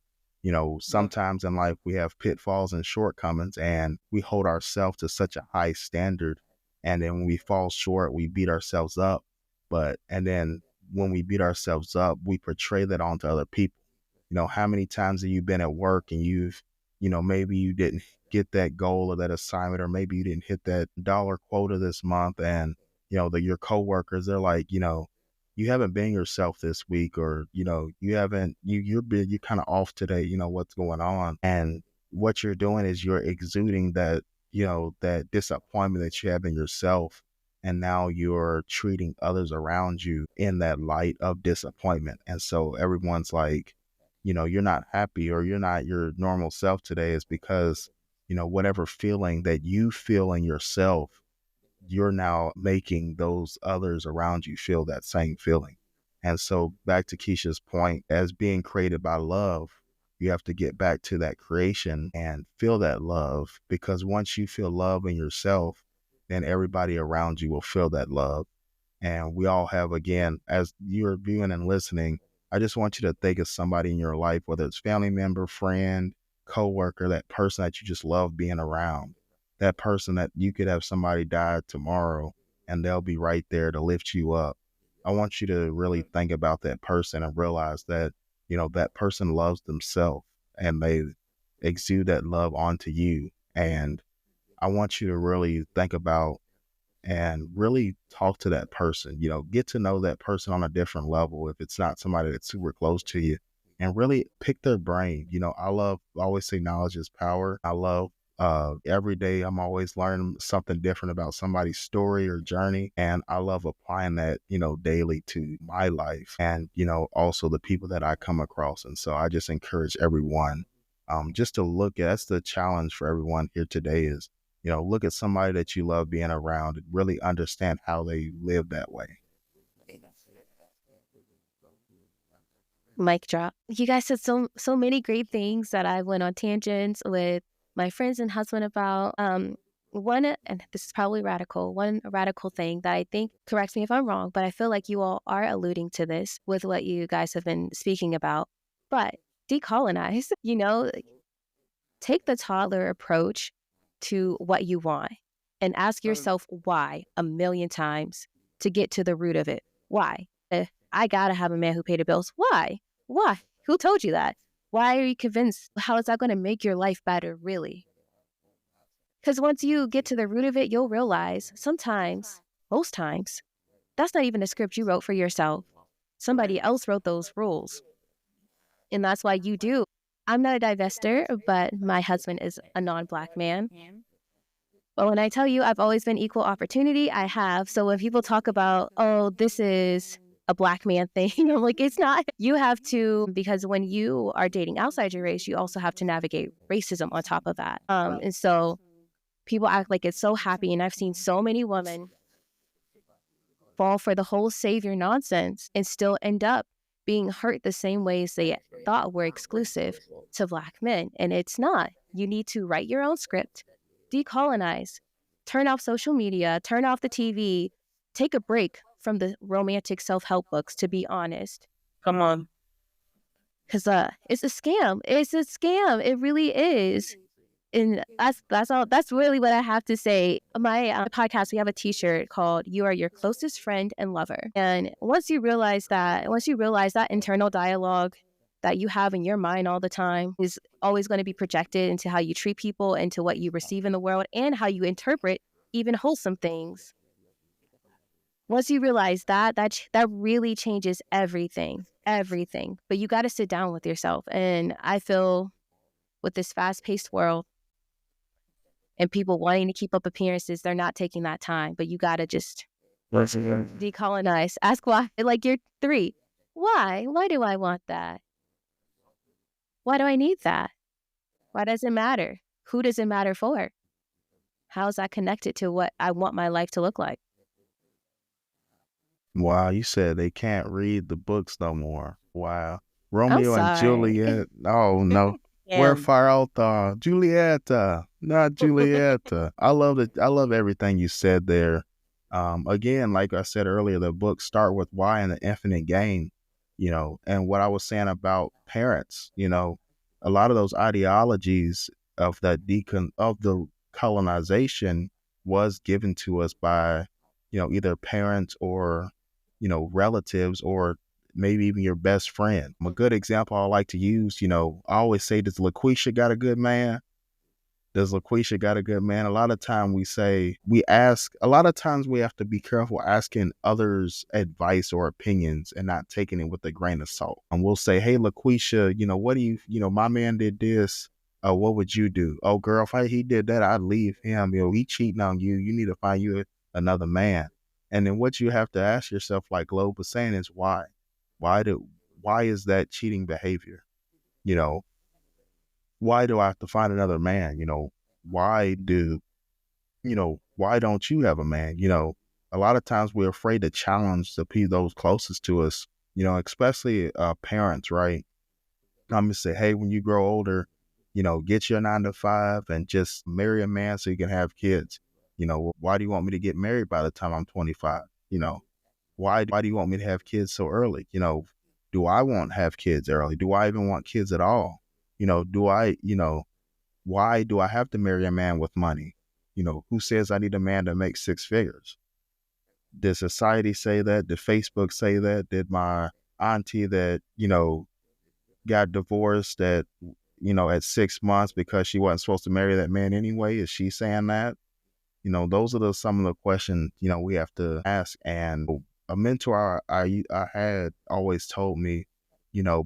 sometimes in life we have pitfalls and shortcomings, and we hold ourselves to such a high standard. And then when we fall short, we beat ourselves up. And then when we beat ourselves up, we portray that onto other people. How many times have you been at work and you've, maybe you didn't get that goal or that assignment, or maybe you didn't hit that dollar quota this month, and your coworkers, they're like, you haven't been yourself this week, or you haven't, you're kind of off today, what's going on. And what you're doing is you're exuding that, that disappointment that you have in yourself, and now you're treating others around you in that light of disappointment. And so everyone's like, you're not happy, or you're not your normal self today, is because whatever feeling that you feel in yourself, you're now making those others around you feel that same feeling. And so back to Keisha's point, as being created by love, you have to get back to that creation and feel that love, because once you feel love in yourself, then everybody around you will feel that love. And we all have, again, as you're viewing and listening, I just want you to think of somebody in your life, whether it's family member, friend, coworker, that person that you just love being around, that person that you could have somebody die tomorrow and they'll be right there to lift you up. I want you to really think about that person and realize that, that person loves themselves, and they exude that love onto you. And I want you to really think about and really talk to that person, get to know that person on a different level if it's not somebody that's super close to you, and really pick their brain. I always say knowledge is power. I love every day I'm always learning something different about somebody's story or journey. And I love applying that, daily to my life and, also the people that I come across. And so I just encourage everyone just to look at, that's the challenge for everyone here today is, look at somebody that you love being around and really understand how they live that way. Mic drop. You guys said so many great things that I went on tangents with my friends and husband about. One, and this is probably radical, one radical thing that I think, correct me if I'm wrong, but I feel like you all are alluding to this with what you guys have been speaking about. But decolonize, take the toddler approach to what you want and ask yourself why a million times to get to the root of it. Why? I gotta have a man who paid the bills. Why? Why? Who told you that? Why are you convinced? How is that going to make your life better, really? Because once you get to the root of it, you'll realize sometimes, most times, that's not even a script you wrote for yourself. Somebody else wrote those rules. And that's why you do. I'm not a divester, but my husband is a non-Black man. But when I tell you I've always been equal opportunity, I have. So when people talk about, oh, this is a Black man thing, I'm like, it's not. You have to, because when you are dating outside your race, you also have to navigate racism on top of that. And so people act like it's so happy. And I've seen so many women fall for the whole savior nonsense and still end up being hurt the same ways they thought were exclusive to Black men. And it's not. You need to write your own script, decolonize, turn off social media, turn off the TV, take a break from the romantic self-help books, to be honest. Come on. Because it's a scam. It's a scam. It really is. And that's all. That's really what I have to say. My podcast, we have a T-shirt called "You Are Your Closest Friend and Lover." And once you realize that internal dialogue that you have in your mind all the time is always going to be projected into how you treat people, into what you receive in the world, and how you interpret even wholesome things. Once you realize that really changes everything. But you got to sit down with yourself. And I feel with this fast-paced world, and people wanting to keep up appearances, they're not taking that time. But you got to just decolonize. Ask why. Like you're 3. Why? Why do I want that? Why do I need that? Why does it matter? Who does it matter for? How is that connected to what I want my life to look like? Wow, you said they can't read the books no more. Wow. Romeo and sorry. Juliet. Oh, no. Where far out Juliet, not Juliet. I love it. I love everything you said there. Again, like I said earlier, the books start with why and the infinite game, and what I was saying about parents, a lot of those ideologies of the colonization was given to us by, either parents or, relatives, or maybe even your best friend. A good example I like to use, I always say, does LaQuisha got a good man? Does LaQuisha got a good man? A lot of time a lot of times we have to be careful asking others advice or opinions and not taking it with a grain of salt. And we'll say, hey, LaQuisha, what do you, my man did this. What would you do? Oh, girl, if he did that, I'd leave him. He cheating on you. You need to find you another man. And then what you have to ask yourself, like Globe was saying, is why? Why is that cheating behavior? Why do I have to find another man? Why don't you have a man? A lot of times we're afraid to challenge those closest to us, especially parents, right? I'm going to say, hey, when you grow older, get your 9 to 5 and just marry a man so you can have kids. Why do you want me to get married by the time I'm 25? Why do you want me to have kids so early? Do I want to have kids early? Do I even want kids at all? Why do I have to marry a man with money? Who says I need a man to make 6 figures? Did society say that? Did Facebook say that? Did my auntie that, got divorced at 6 months because she wasn't supposed to marry that man anyway? Is she saying that? Those are some of the questions, we have to ask. And a mentor I had always told me,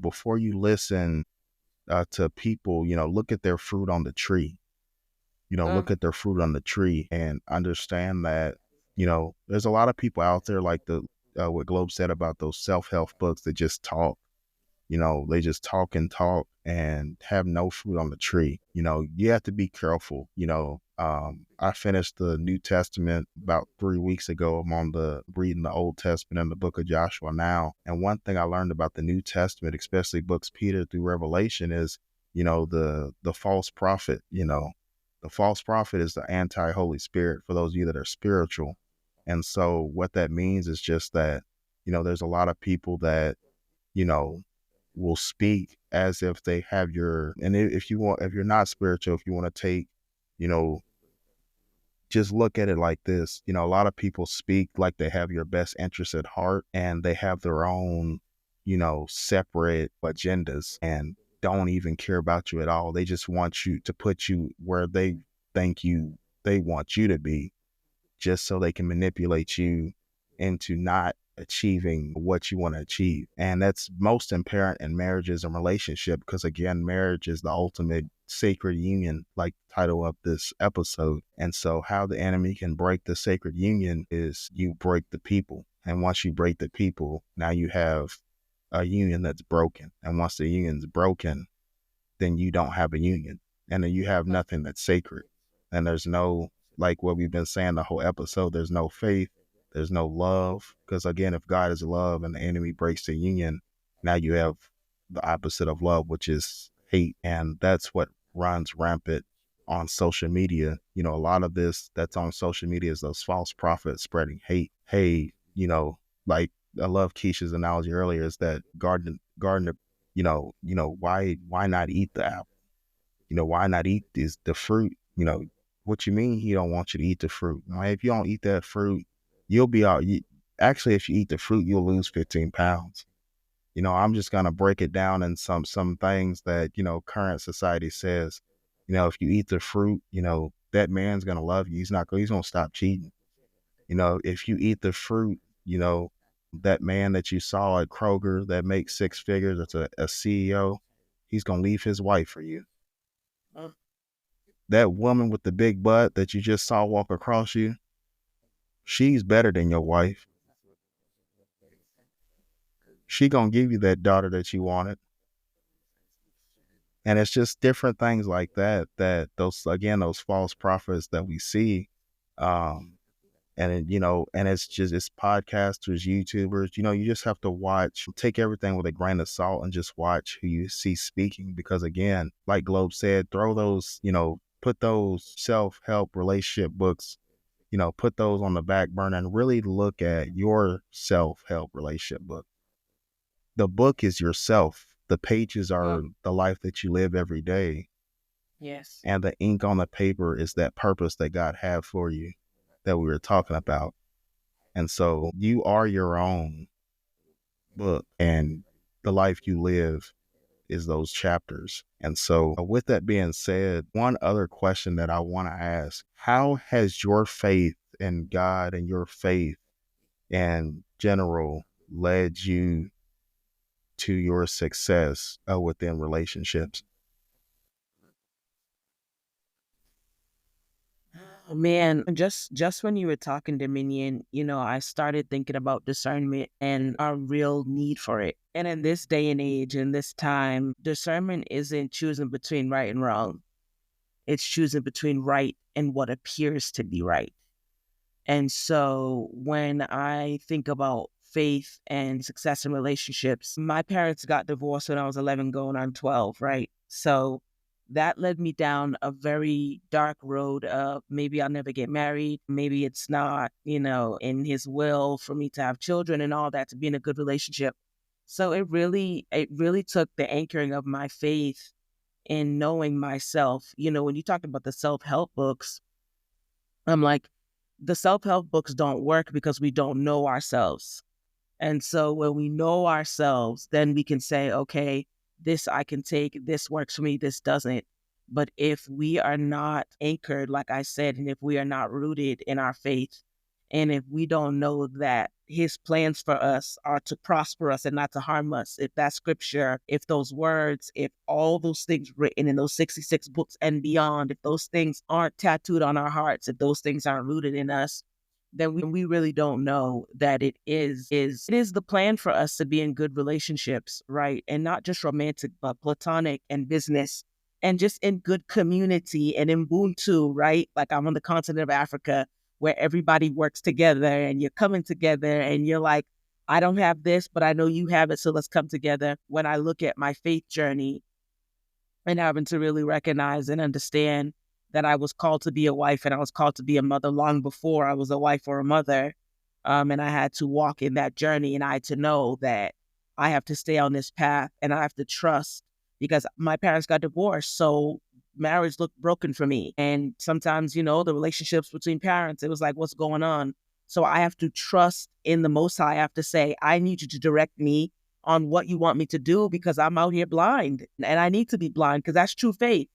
before you listen to people, look at their fruit on the tree. Look at their fruit on the tree and understand that, there's a lot of people out there like what Globe said about those self-help books that just talk. They just talk and have no fruit on the tree. You have to be careful. I finished the New Testament about 3 weeks ago. I'm reading the Old Testament and the book of Joshua now. And one thing I learned about the New Testament, especially books Peter through Revelation, is, the false prophet. The false prophet is the anti-Holy Spirit for those of you that are spiritual. And so what that means is just that, there's a lot of people that, will speak as if they have and if you're not spiritual, if you want to take, just look at it like this, a lot of people speak like they have your best interest at heart, and they have their own, separate agendas. And don't even care about you at all. They just want you to put you where they think they want you to be, just so they can manipulate you into not achieving what you want to achieve. And that's most apparent in marriages and relationship, because again, marriage is the ultimate sacred union, like the title of this episode. And so how the enemy can break the sacred union is you break the people. And once you break the people, now you have a union that's broken. And once the union's broken, then you don't have a union. And then you have nothing that's sacred. And there's no, like what we've been saying the whole episode, there's no faith, there's no love. Because again, if God is love and the enemy breaks the union, now you have the opposite of love, which is hate. And that's what runs rampant on social media. You know, a lot of this that's on social media is those false prophets spreading hate. Hey, you know, like I love Keisha's analogy earlier, is that garden, why not eat the apple? You know, why not eat the fruit? You know, what you mean he don't want you to eat the fruit? If you don't eat that fruit, you'll be out. Actually, if you eat the fruit, you'll lose 15 pounds. You know, I'm just going to break it down in some things that, you know, current society says, you know, if you eat the fruit, you know, that man's going to love you. He's going to stop cheating. You know, if you eat the fruit, you know, that man that you saw at Kroger that makes six figures, that's a CEO, he's going to leave his wife for you. That woman with the big butt that you just saw walk across you, she's better than your wife. She gonna give you that daughter that you wanted. And it's just different things like that those false prophets that we see. And it's podcasters, YouTubers, you know, you just have to take everything with a grain of salt and just watch who you see speaking. Because again, like Globe said, throw those, you know, put those self-help relationship books, you know, put those on the back burner and really look at your self-help relationship book. The book is yourself. The pages are the life that you live every day. Yes. And the ink on the paper is that purpose that God had for you that we were talking about. And so you are your own book, and the life you live is those chapters. And so with that being said, one other question that I want to ask, how has your faith in God and your faith in general led you to your success within relationships? Oh, man, just when you were talking, Dominion, you know, I started thinking about discernment and our real need for it. And in this day and age, in this time, discernment isn't choosing between right and wrong. It's choosing between right and what appears to be right. And so when I think about faith and success in relationships, my parents got divorced when I was 11 going on 12, right? So that led me down a very dark road of maybe I'll never get married. Maybe it's not, you know, in his will for me to have children and all that, to be in a good relationship. So it really took the anchoring of my faith in knowing myself. You know, when you talk about the self-help books, I'm like, the self-help books don't work because we don't know ourselves. And so when we know ourselves, then we can say, okay, this I can take, this works for me, this doesn't. But if we are not anchored, like I said, and if we are not rooted in our faith, and if we don't know that his plans for us are to prosper us and not to harm us, if that scripture, if those words, if all those things written in those 66 books and beyond, if those things aren't tattooed on our hearts, if those things aren't rooted in us, then we really don't know that it is the plan for us to be in good relationships, right? And not just romantic, but platonic and business, and just in good community and in Ubuntu, right? Like I'm on the continent of Africa where everybody works together and you're coming together and you're like, I don't have this, but I know you have it, so let's come together. When I look at my faith journey and having to really recognize and understand that I was called to be a wife and I was called to be a mother long before I was a wife or a mother. And I had to walk in that journey, and I had to know that I have to stay on this path and I have to trust, because my parents got divorced. So marriage looked broken for me. And sometimes, you know, the relationships between parents, it was like, what's going on? So I have to trust in the Most High. I have to say, I need you to direct me on what you want me to do because I'm out here blind and I need to be blind because that's true faith.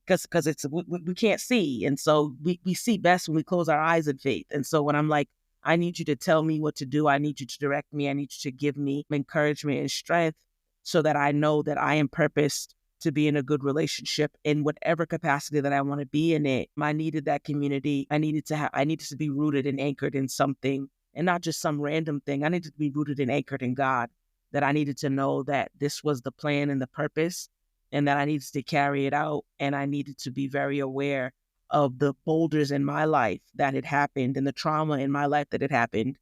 Because it's we can't see, and so we see best when we close our eyes in faith. And so when I'm like, I need you to tell me what to do, I need you to direct me, I need you to give me encouragement and strength, so that I know that I am purposed to be in a good relationship in whatever capacity that I want to be in it. I needed that community. I needed to be rooted and anchored in something, and not just some random thing. I needed to be rooted and anchored in God. That I needed to know that this was the plan and the purpose, and that I needed to carry it out. And I needed to be very aware of the boulders in my life that had happened and the trauma in my life that had happened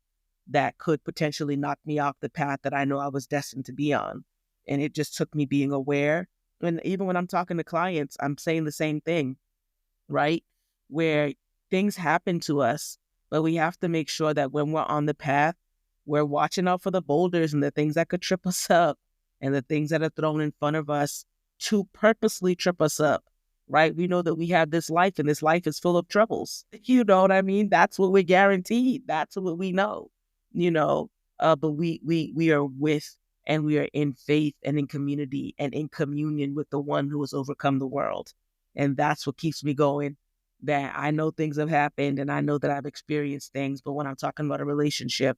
that could potentially knock me off the path that I know I was destined to be on. And it just took me being aware. And even when I'm talking to clients, I'm saying the same thing, right? Where things happen to us, but we have to make sure that when we're on the path, we're watching out for the boulders and the things that could trip us up and the things that are thrown in front of us to purposely trip us up, right? We know that we have this life and this life is full of troubles. You know what I mean? That's what we're guaranteed. That's what we know, you know, but we are with and we are in faith and in community and in communion with the one who has overcome the world. And that's what keeps me going. That I know things have happened and I know that I've experienced things, but when I'm talking about a relationship,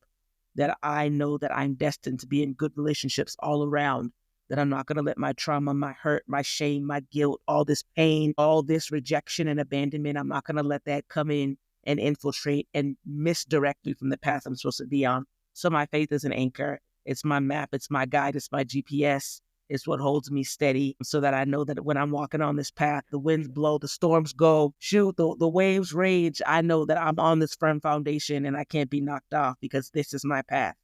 that I know that I'm destined to be in good relationships all around, that I'm not going to let my trauma, my hurt, my shame, my guilt, all this pain, all this rejection and abandonment, I'm not going to let that come in and infiltrate and misdirect me from the path I'm supposed to be on. So my faith is an anchor. It's my map. It's my guide. It's my GPS. It's what holds me steady so that I know that when I'm walking on this path, the winds blow, the storms go, shoot, the waves rage. I know that I'm on this firm foundation and I can't be knocked off because this is my path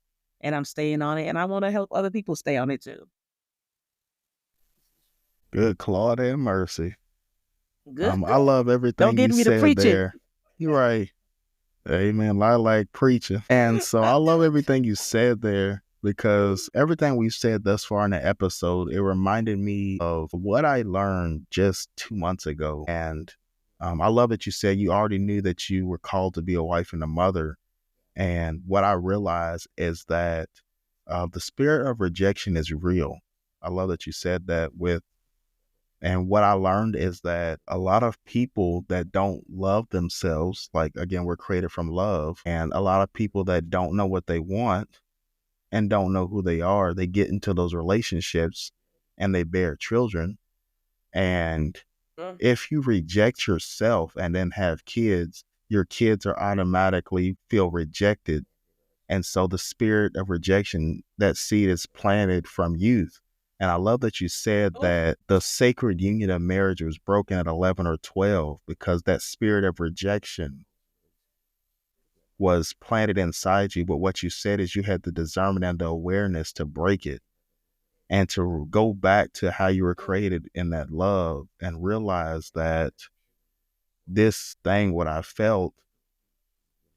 and I'm staying on it, and I want to help other people stay on it too. Good Claude and mercy. Good. I love Don't everything get you me to said preaching. there. You're right. Amen. I like preaching. And so I love everything you said there, because everything we've said thus far in the episode, it reminded me of what I learned just 2 months ago. And I love that you said you already knew that you were called to be a wife and a mother. And what I realized is that the spirit of rejection is real. I love that you said that and what I learned is that a lot of people that don't love themselves, like, again, we're created from love, and a lot of people that don't know what they want and don't know who they are, they get into those relationships and they bear children. And if you reject yourself and then have kids, your kids are automatically feel rejected. And so the spirit of rejection, that seed is planted from youth. And I love that you said that the sacred union of marriage was broken at 11 or 12 because that spirit of rejection was planted inside you. But what you said is you had the discernment and the awareness to break it and to go back to how you were created in that love and realize that this thing, what I felt,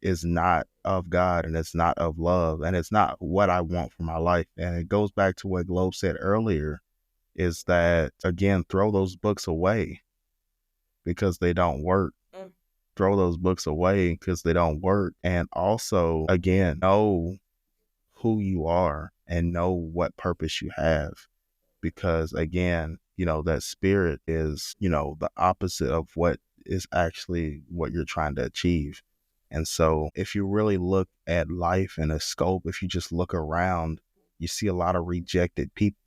is not of God and it's not of love and it's not what I want for my life. And it goes back to what Globe said earlier, is that, again, throw those books away because they don't work. Throw those books away because they don't work. And also, again, know who you are and know what purpose you have. Because, again, that spirit is, the opposite of what is actually what you're trying to achieve. And so if you really look at life in a scope, if you just look around, you see a lot of rejected people.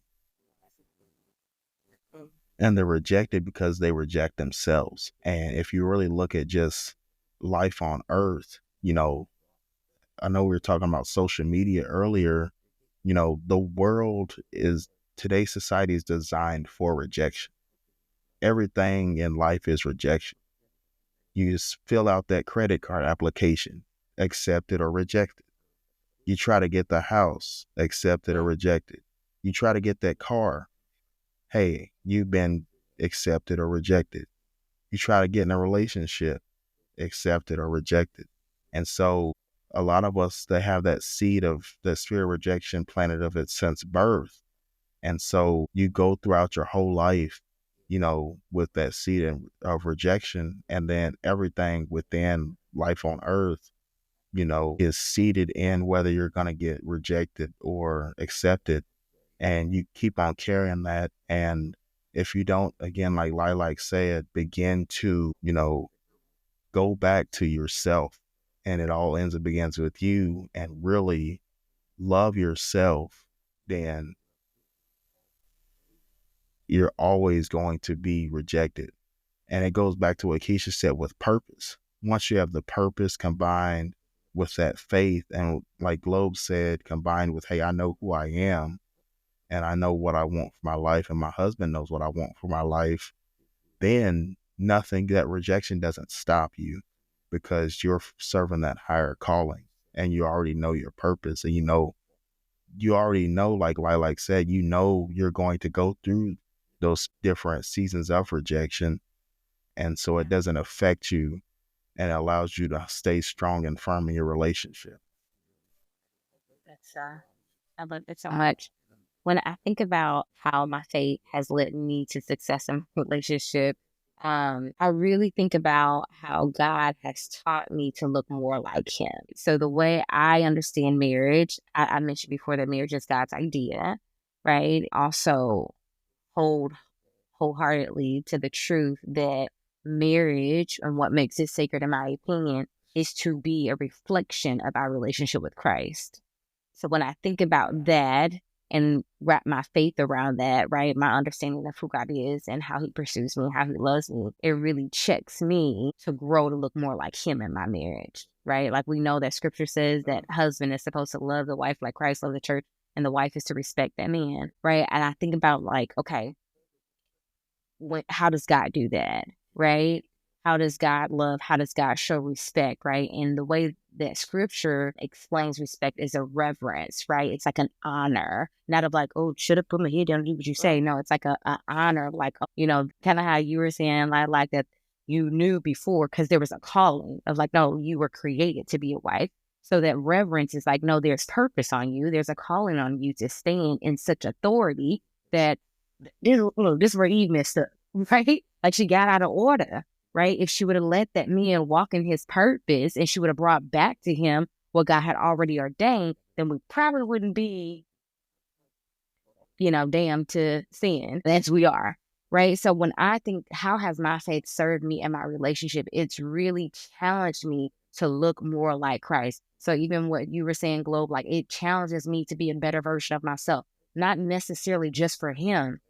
And they're rejected because they reject themselves. And if you really look at just life on earth, I know we were talking about social media earlier, today's society is designed for rejection. Everything in life is rejection. You just fill out that credit card application, accepted or rejected. You try to get the house, accepted or rejected. You try to get that car, hey, you've been accepted or rejected. You try to get in a relationship, accepted or rejected. And so a lot of us, they have that seed of the spirit of rejection planted of it since birth. And so you go throughout your whole life, with that seed of rejection, and then everything within life on earth, is seeded in whether you're going to get rejected or accepted. and you keep on carrying that. And if you don't, again, like Lilac said, begin to, go back to yourself, and it all ends and begins with you, and really love yourself, then you're always going to be rejected. And it goes back to what Keisha said with purpose. Once you have the purpose combined with that faith, and like Globe said, combined with, hey, I know who I am and I know what I want for my life, and my husband knows what I want for my life, then nothing, that rejection doesn't stop you, because you're serving that higher calling, and you already know your purpose, and you already know, like Lilac said, you're going to go through those different seasons of rejection. And so it doesn't affect you, and it allows you to stay strong and firm in your relationship. That's I love it so much. When I think about how my faith has led me to success in relationship, I really think about how God has taught me to look more like Him. So the way I understand marriage, I mentioned before that marriage is God's idea, right? Also hold wholeheartedly to the truth that marriage, and what makes it sacred, in my opinion, is to be a reflection of our relationship with Christ. So when I think about that and wrap my faith around that, right, my understanding of who God is and how He pursues me, how He loves me, it really checks me to grow to look more like Him in my marriage, right? Like, we know that Scripture says that husband is supposed to love the wife like Christ loved the church, and the wife is to respect that man, right? And I think about, like, okay, how does God do that, right? How does God love? How does God show respect, right? And the way that Scripture explains respect is a reverence, right? It's like an honor, not of like, oh, should have put my head down and do what you say. No, it's like a honor, like, kind of how you were saying, like that you knew before, because there was a calling of like, no, you were created to be a wife. So that reverence is like, no, there's purpose on you. There's a calling on you to stand in such authority that this is where Eve messed up, right? Like, she got out of order, right? If she would have let that man walk in his purpose, and she would have brought back to him what God had already ordained, then we probably wouldn't be, damned to sin as we are, right? So when I think, how has my faith served me in my relationship, it's really challenged me to look more like Christ. So even what you were saying, Globe, like, it challenges me to be a better version of myself, not necessarily just for Him,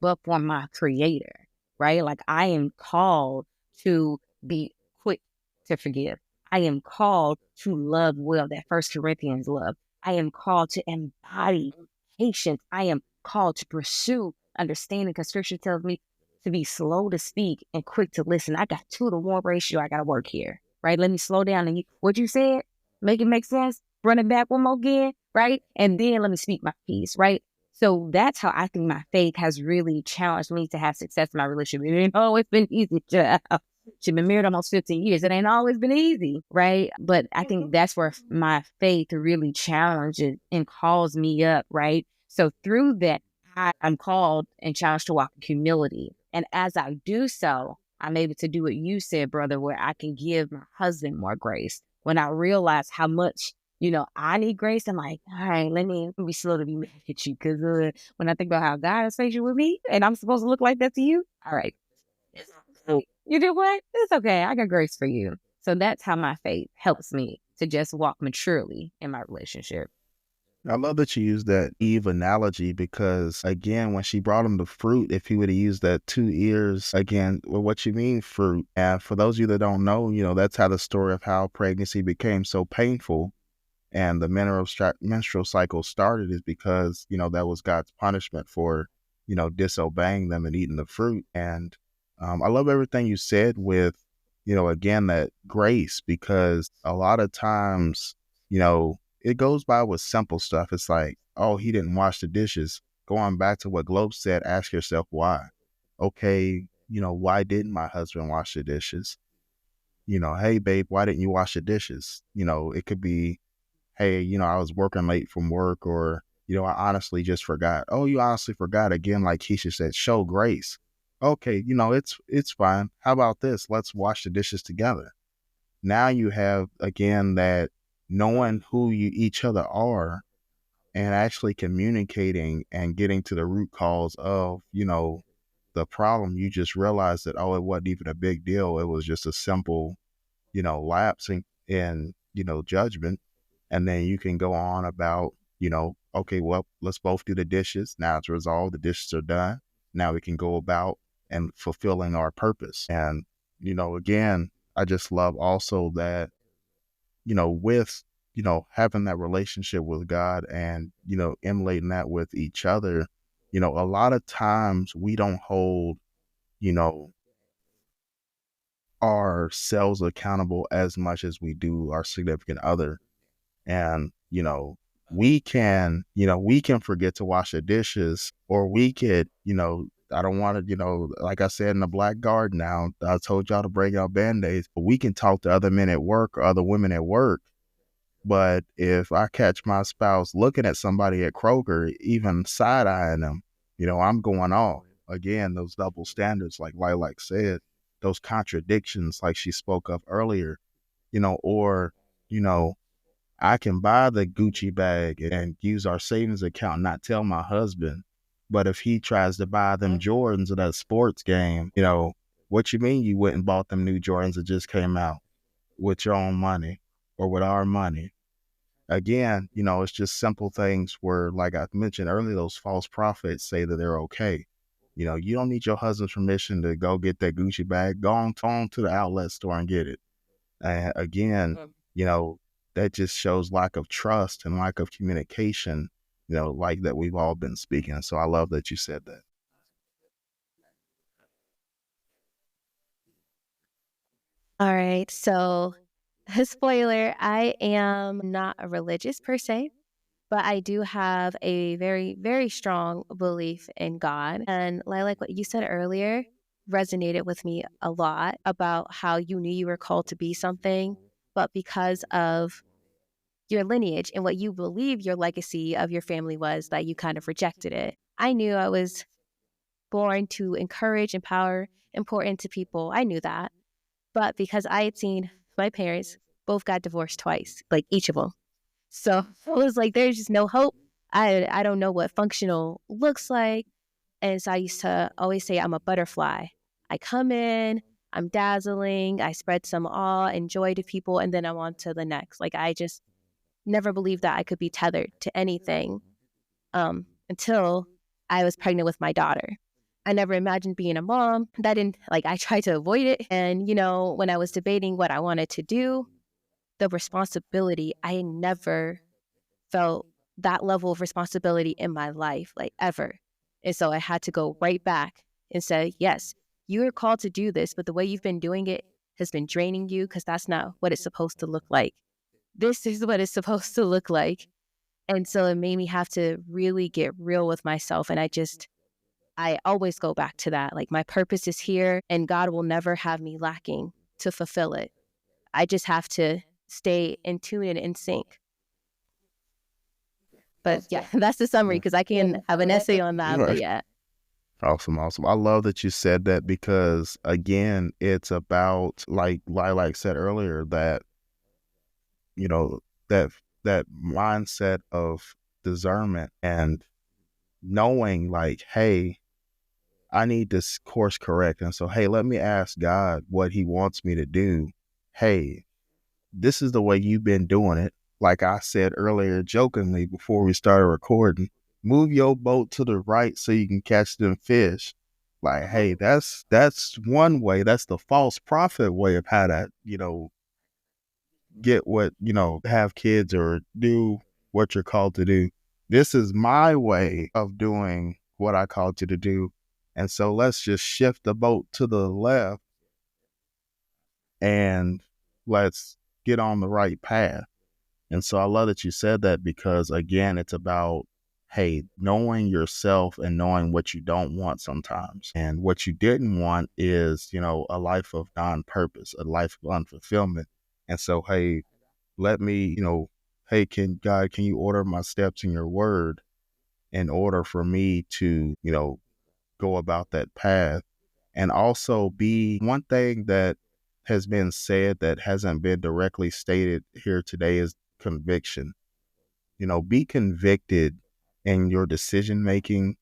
but for my Creator, right? Like, I am called to be quick to forgive. I am called to love well, that First Corinthians love. I am called to embody patience. I am called to pursue understanding, because Scripture tells me to be slow to speak and quick to listen. I got 2-to-1 ratio. I got to work here, right? Let me slow down. And what you said, make it make sense. Run it back one more again, right? And then let me speak my piece, right? So that's how I think my faith has really challenged me to have success in my relationship. It ain't always been easy. She's been married almost 15 years. It ain't always been easy, right? But I think that's where my faith really challenges and calls me up, right? So through that, I'm called and challenged to walk in humility. And as I do so, I'm able to do what you said, brother, where I can give my husband more grace. When I realize how much I need grace, I'm like, all right, let me be slow to be mad at you. Because when I think about how God is patient with me, and I'm supposed to look like that to you, all right, it's okay. You do what? It's okay. I got grace for you. So that's how my faith helps me to just walk maturely in my relationship. I love that you used that Eve analogy, because again, when she brought him the fruit, if he would have used that 2 ears, again, well, what you mean fruit? And for those of you that don't know, that's how the story of how pregnancy became so painful and the menstrual cycle started, is because, that was God's punishment for, disobeying them and eating the fruit. And I love everything you said with, again, that grace, because a lot of times, it goes by with simple stuff. It's like, oh, he didn't wash the dishes. Going back to what Globe said, ask yourself why. Okay, why didn't my husband wash the dishes? Hey, babe, why didn't you wash the dishes? It could be, hey, I was working late from work, or, I honestly just forgot. Oh, you honestly forgot. Again, like Keisha said, show grace. Okay, it's fine. How about this? Let's wash the dishes together. Now you have, again, that knowing who you each other are, and actually communicating and getting to the root cause of, the problem, you just realize that, oh, it wasn't even a big deal. It was just a simple, lapse in judgment. And then you can go on about, okay, well, let's both do the dishes. Now it's resolved. The dishes are done. Now we can go about and fulfilling our purpose. And, again, I just love also that, with, having that relationship with God and, emulating that with each other, a lot of times we don't hold, you know, ourselves accountable as much as we do our significant other. And, we can forget to wash the dishes, or we could, I don't want to, like I said, in the black guard now, I told y'all to bring out Band-Aids, but we can talk to other men at work or other women at work. But if I catch my spouse looking at somebody at Kroger, even side-eyeing them, I'm going off. Again, those double standards, like Lilac said, those contradictions like she spoke of earlier, or, I can buy the Gucci bag and use our savings account and not tell my husband. But if he tries to buy them Jordans at that sports game, what you mean you went and bought them new Jordans that just came out with your own money or with our money? Again, it's just simple things where, like I mentioned earlier, those false prophets say that they're okay. You don't need your husband's permission to go get that Gucci bag. Go on to the outlet store and get it. And again, that just shows lack of trust and lack of communication, like that we've all been speaking. So I love that you said that. All right. So, spoiler, I am not a religious per se, but I do have a very, very strong belief in God. And like what you said earlier resonated with me a lot about how you knew you were called to be something, but because of your lineage and what you believe your legacy of your family was, that you kind of rejected it. I knew I was born to encourage, empower, important to people. I knew that. But because I had seen my parents both got divorced twice, like each of them. So I was like, there's just no hope. I don't know what functional looks like. And so I used to always say I'm a butterfly. I come in, I'm dazzling, I spread some awe and joy to people, and then I'm on to the next. Like I just never believed that I could be tethered to anything until I was pregnant with my daughter. I never imagined being a mom. That didn't, I tried to avoid it. And, when I was debating what I wanted to do, the responsibility, I never felt that level of responsibility in my life, ever. And so I had to go right back and say, yes, you are called to do this, but the way you've been doing it has been draining you, because that's not what it's supposed to look like. This is what it's supposed to look like. And so it made me have to really get real with myself. And I always go back to that. My purpose is here, and God will never have me lacking to fulfill it. I just have to stay in tune and in sync. But yeah, that's the summary, because I can have an essay on that. But yeah. Awesome. I love that you said that, because again, it's about, like Lilac said earlier, that, that mindset of discernment and knowing hey, I need to course correct. And so, hey, let me ask God what he wants me to do. Hey, this is the way you've been doing it. Like I said earlier, jokingly, before we started recording, move your boat to the right so you can catch them fish. Hey, that's one way. That's the false prophet way of how to, get what, have kids or do what you're called to do. This is my way of doing what I called you to do. And so let's just shift the boat to the left and let's get on the right path. And so I love that you said that, because again, it's about, hey, knowing yourself and knowing what you don't want sometimes. And what you didn't want is, a life of non-purpose, a life of unfulfillment. And so, hey, let me, hey, can you order my steps in your word in order for me to, go about that path? And also be one thing that has been said that hasn't been directly stated here today is conviction. Be convicted in your decision making,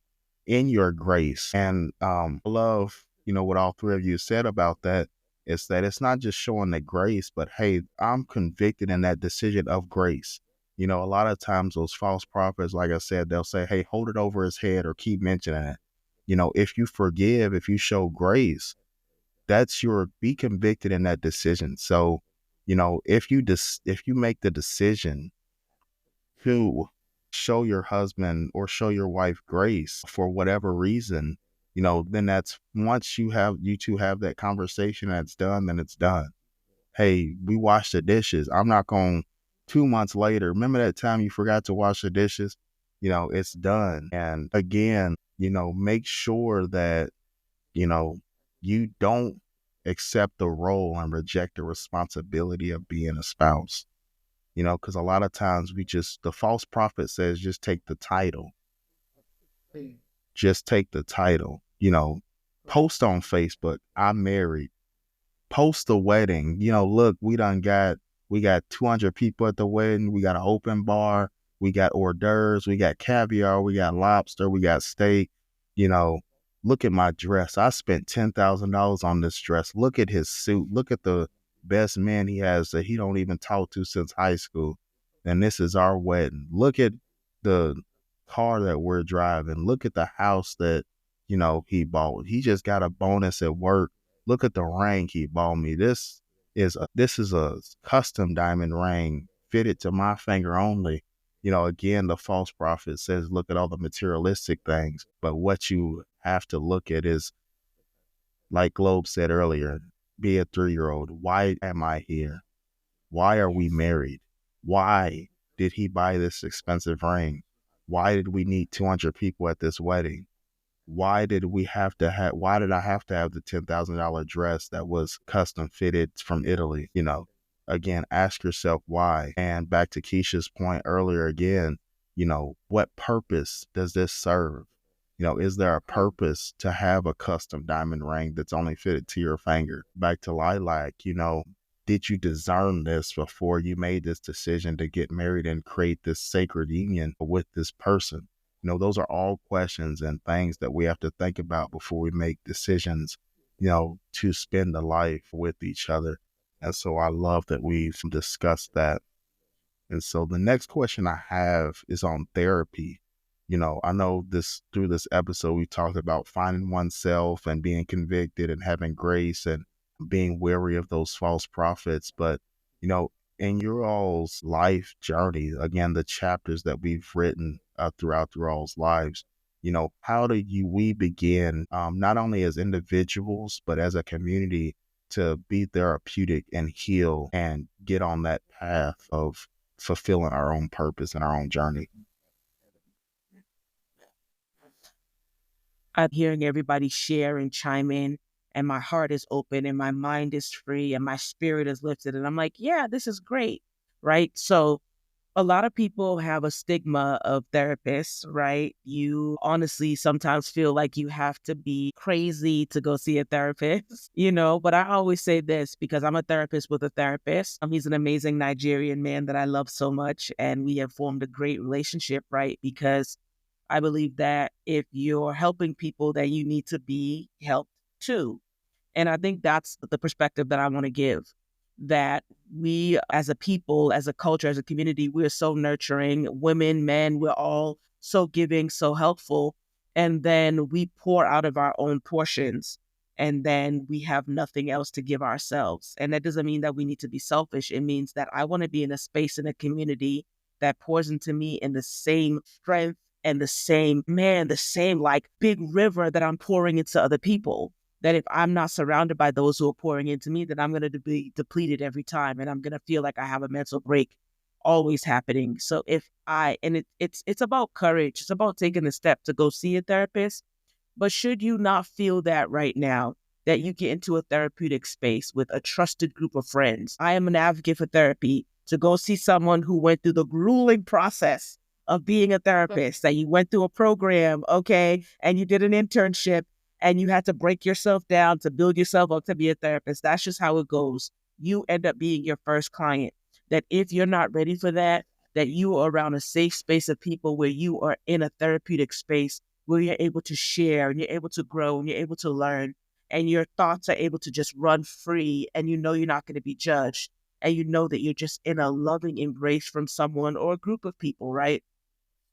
in your grace. And I love, what all three of you said about that is that it's not just showing the grace, but hey, I'm convicted in that decision of grace. A lot of times those false prophets, like I said, they'll say, hey, hold it over his head or keep mentioning it. If you forgive, if you show grace, that's your be convicted in that decision. So, if you make the decision to show your husband or show your wife grace for whatever reason, then that's once you two have that conversation and it's done, then it's done. Hey, we washed the dishes. I'm not going 2 months later. Remember that time you forgot to wash the dishes? It's done. And again, make sure that, you don't accept the role and reject the responsibility of being a spouse. Because a lot of times the false prophet says, just take the title. Just take the title. Post on Facebook, I'm married. Post the wedding. Look, we got 200 people at the wedding. We got an open bar. We got hors d'oeuvres. We got caviar. We got lobster. We got steak. Look at my dress. I spent $10,000 on this dress. Look at his suit. Look at the best man he has that he don't even talk to since high school. And this is our wedding. Look at the car that we're driving. Look at the house that, he bought. He just got a bonus at work. Look at the ring he bought me. This is a custom diamond ring fitted to my finger only. Again, the false prophet says, look at all the materialistic things. But what you have to look at is, like Globe said earlier, be a 3-year-old. Why am I here? Why are we married? Why did he buy this expensive ring? Why did we need 200 people at this wedding? Why did I have to have the $10,000 dress that was custom fitted from Italy? Again, ask yourself why. And back to Keisha's point earlier again, what purpose does this serve? Is there a purpose to have a custom diamond ring that's only fitted to your finger? Back to Lilac, did you discern this before you made this decision to get married and create this sacred union with this person? Those are all questions and things that we have to think about before we make decisions, to spend a life with each other. And so I love that we've discussed that. And so the next question I have is on therapy. I know through this episode, we talked about finding oneself and being convicted and having grace and being wary of those false prophets. But, in your all's life journey, again, the chapters that we've written throughout your all's lives, how we begin, not only as individuals, but as a community, to be therapeutic and heal and get on that path of fulfilling our own purpose and our own journey? I'm hearing everybody share and chime in, and my heart is open and my mind is free and my spirit is lifted. And I'm like, yeah, this is great. Right. So a lot of people have a stigma of therapists, right? You honestly sometimes feel like you have to be crazy to go see a therapist, but I always say this because I'm a therapist with a therapist. He's an amazing Nigerian man that I love so much. And we have formed a great relationship, right? Because I believe that if you're helping people, that you need to be helped too. And I think that's the perspective that I want to give, that we as a people, as a culture, as a community, we're so nurturing. Women, men, we're all so giving, so helpful. And then we pour out of our own portions, and then we have nothing else to give ourselves. And that doesn't mean that we need to be selfish. It means that I want to be in a space, in a community that pours into me in the same strength and the same like big river that I'm pouring into other people. That if I'm not surrounded by those who are pouring into me, then I'm going to be depleted every time. And I'm going to feel like I have a mental break always happening. So it's about courage. It's about taking the step to go see a therapist. But should you not feel that right now, that you get into a therapeutic space with a trusted group of friends. I am an advocate for therapy, to go see someone who went through the grueling process of being a therapist, that you went through a program, okay, and you did an internship, and you had to break yourself down to build yourself up to be a therapist. That's just how it goes. You end up being your first client. That if you're not ready for that, that you are around a safe space of people where you are in a therapeutic space where you're able to share and you're able to grow and you're able to learn and your thoughts are able to just run free and you know you're not going to be judged and you know that you're just in a loving embrace from someone or a group of people, right?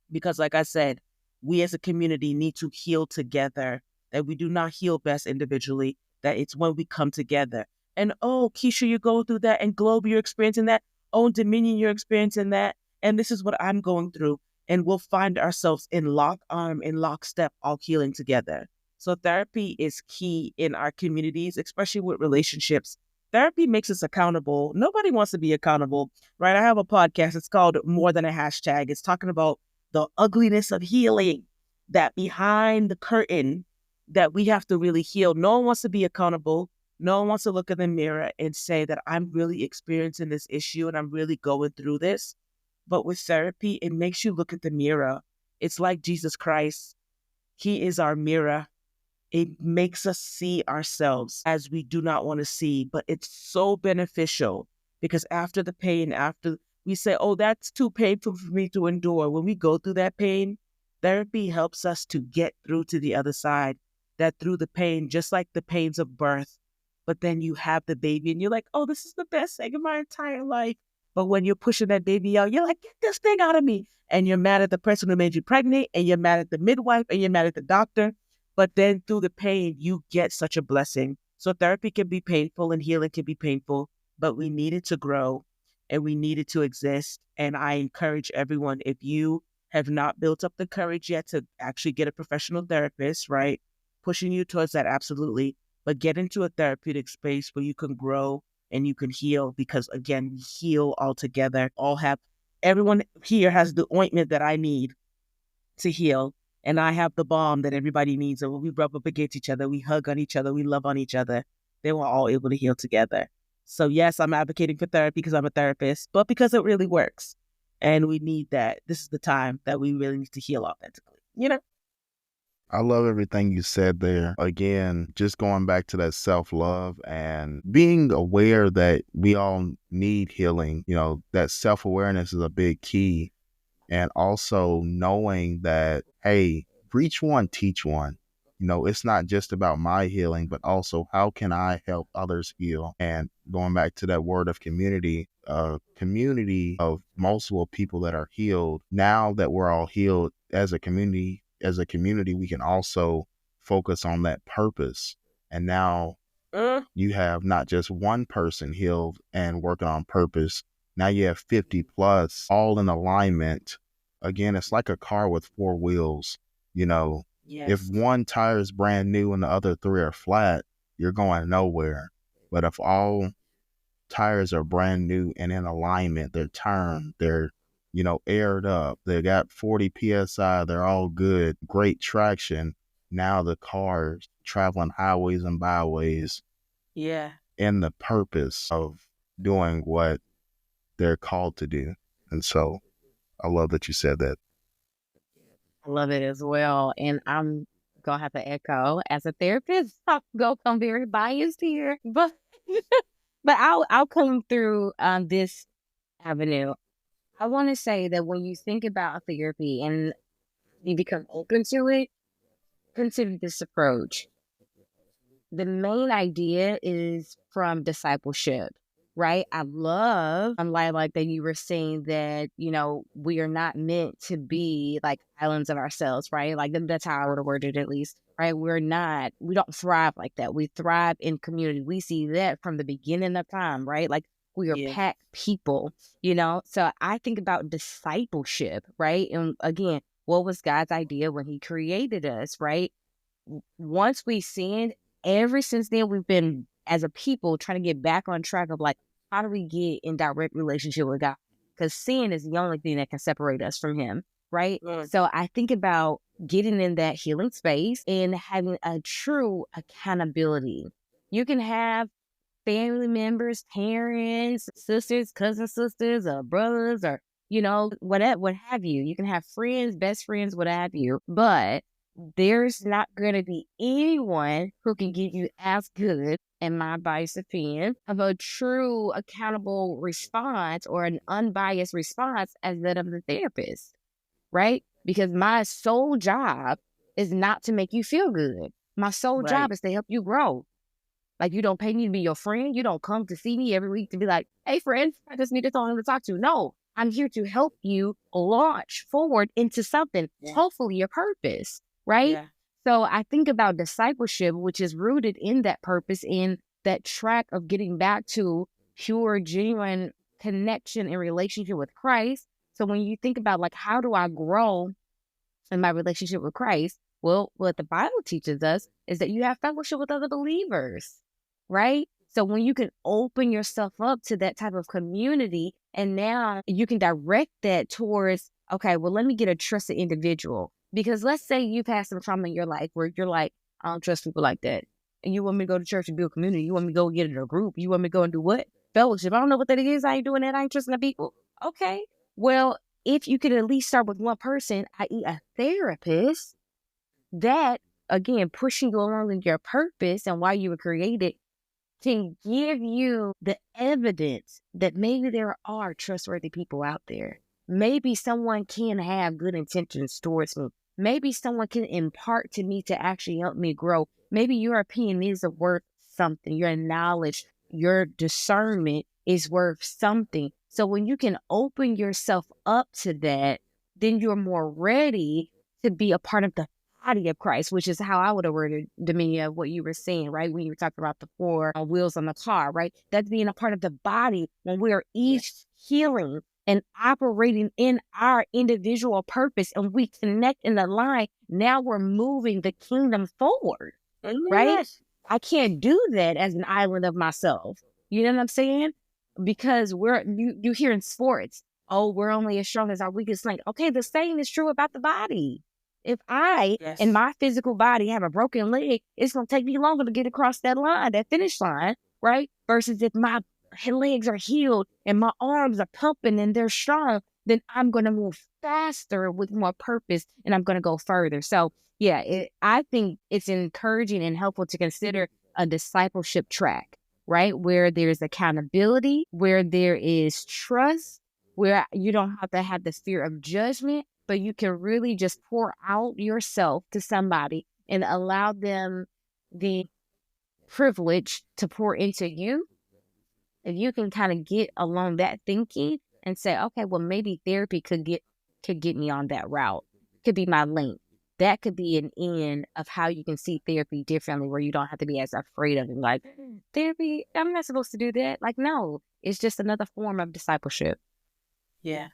Because like I said, we as a community need to heal together, that we do not heal best individually, that it's when we come together. And oh, Keisha, you're going through that, and Globe, you're experiencing that. Oh, Dominion, you're experiencing that. And this is what I'm going through. And we'll find ourselves in lock arm, in lockstep, all healing together. So therapy is key in our communities, especially with relationships. Therapy makes us accountable. Nobody wants to be accountable, right? I have a podcast. It's called More Than a Hashtag. It's talking about the ugliness of healing, that behind the curtain that we have to really heal. No one wants to be accountable. No one wants to look in the mirror and say that I'm really experiencing this issue and I'm really going through this. But with therapy, it makes you look at the mirror. It's like Jesus Christ. He is our mirror. It makes us see ourselves as we do not want to see, but it's so beneficial because after the pain, after we say, oh, that's too painful for me to endure. When we go through that pain, therapy helps us to get through to the other side, that through the pain, just like the pains of birth, but then you have the baby and you're like, oh, this is the best thing of my entire life. But when you're pushing that baby out, you're like, get this thing out of me. And you're mad at the person who made you pregnant, and you're mad at the midwife, and you're mad at the doctor. But then through the pain, you get such a blessing. So therapy can be painful and healing can be painful, but we need it to grow and we need it to exist. And I encourage everyone, if you have not built up the courage yet to actually get a professional therapist, right? Pushing you towards that, absolutely. But get into a therapeutic space where you can grow and you can heal because, again, we heal all together. Everyone here has the ointment that I need to heal. And I have the balm that everybody needs. And when we rub up against each other, we hug on each other, we love on each other, then we're all able to heal together. So yes, I'm advocating for therapy because I'm a therapist, but because it really works. And we need that. This is the time that we really need to heal authentically, you know? I love everything you said there. Again, just going back to that self-love and being aware that we all need healing, that self-awareness is a big key. And also knowing that, hey, reach one, teach one. It's not just about my healing, but also how can I help others heal? And going back to that word of community, a community of multiple people that are healed. Now that we're all healed as a community, we can also focus on that purpose. And now you have not just one person healed and working on purpose. Now you have 50 plus, all in alignment. Again, it's like a car with four wheels. Yes. If one tire is brand new and the other three are flat, you're going nowhere. But if all tires are brand new and in alignment, they're turned, they're, aired up, they got 40 PSI, they're all good, great traction. Now the car's traveling highways and byways. Yeah. In the purpose of doing what they're called to do. And so I love that you said that. I love it as well. And I'm going to have to echo as a therapist, I'm going to come very biased here, but I'll come through this avenue. I want to say that when you think about therapy and you become open to it, consider this approach. The main idea is from discipleship, right? I love, like that you were saying that, we are not meant to be like islands of ourselves, right? Like that's how I would have worded it at least, right? We don't thrive like that. We thrive in community. We see that from the beginning of time, right? Like we are pack people, So I think about discipleship, right? And again, what was God's idea when he created us, right? Once we sinned, ever since then, we've been, as a people, trying to get back on track of like, how do we get in direct relationship with God? Because sin is the only thing that can separate us from him, right? So I think about getting in that healing space and having a true accountability. You can have family members, parents, sisters, cousin sisters, or brothers, or, what have you. You can have friends, best friends, what have you. But there's not going to be anyone who can give you as good, in my biased opinion, of a true accountable response or an unbiased response as that of the therapist, right? Because my sole job is not to make you feel good. My sole Right. job is to help you grow. Like, you don't pay me to be your friend. You don't come to see me every week to be like, hey, friend, I just need someone to talk to. No, I'm here to help you launch forward into something, hopefully your purpose, right? Yeah. So I think about discipleship, which is rooted in that purpose, in that track of getting back to pure, genuine connection and relationship with Christ. So when you think about, like, how do I grow in my relationship with Christ? Well, what the Bible teaches us is that you have fellowship with other believers, right? So when you can open yourself up to that type of community, and now you can direct that towards, okay, well, let me get a trusted individual. Because let's say you've had some trauma in your life where you're like, I don't trust people like that. And you want me to go to church and build community. You want me to go get in a group. You want me to go and do what? Fellowship. I don't know what that is. I ain't doing that. I ain't trusting the people. Okay. Well, if you could at least start with one person, i.e., a therapist, that, again, pushing you along in your purpose and why you were created, can give you the evidence that maybe there are trustworthy people out there. Maybe someone can have good intentions towards me. Maybe someone can impart to me to actually help me grow. Maybe your opinion is worth something. Your knowledge, your discernment is worth something. So when you can open yourself up to that, then you're more ready to be a part of the body of Christ, which is how I would have worded, Dominia, what you were saying, right? When you were talking about the four wheels on the car, right? That's being a part of the body when we are each healing and operating in our individual purpose, and we connect in the line. Now we're moving the kingdom forward, right? I can't do that as an island of myself. You know what I'm saying? Because you hear in sports, oh, we're only as strong as our weakest link. Okay, the same is true about the body. If I, in my physical body, have a broken leg, it's going to take me longer to get across that line, that finish line, right? Versus if my legs are healed and my arms are pumping and they're strong, then I'm going to move faster with more purpose and I'm going to go further. So, yeah, I think it's encouraging and helpful to consider a discipleship track, right? Where there's accountability, where there is trust, where you don't have to have the fear of judgment, but you can really just pour out yourself to somebody and allow them the privilege to pour into you. If you can kind of get along that thinking and say, okay, well, maybe therapy could get me on that route, could be my link. That could be an end of how you can see therapy differently, where you don't have to be as afraid of it. Like, therapy, I'm not supposed to do that. Like, no, it's just another form of discipleship. Yeah.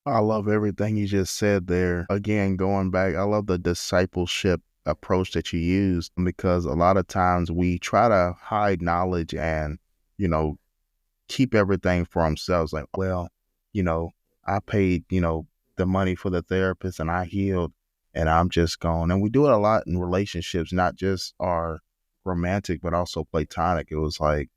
I love everything you just said there. Again, going back, I love the discipleship approach that you used, because a lot of times we try to hide knowledge and, keep everything for ourselves. Like, well, I paid, the money for the therapist and I healed and I'm just gone. And we do it a lot in relationships, not just our romantic, but also platonic. It was like,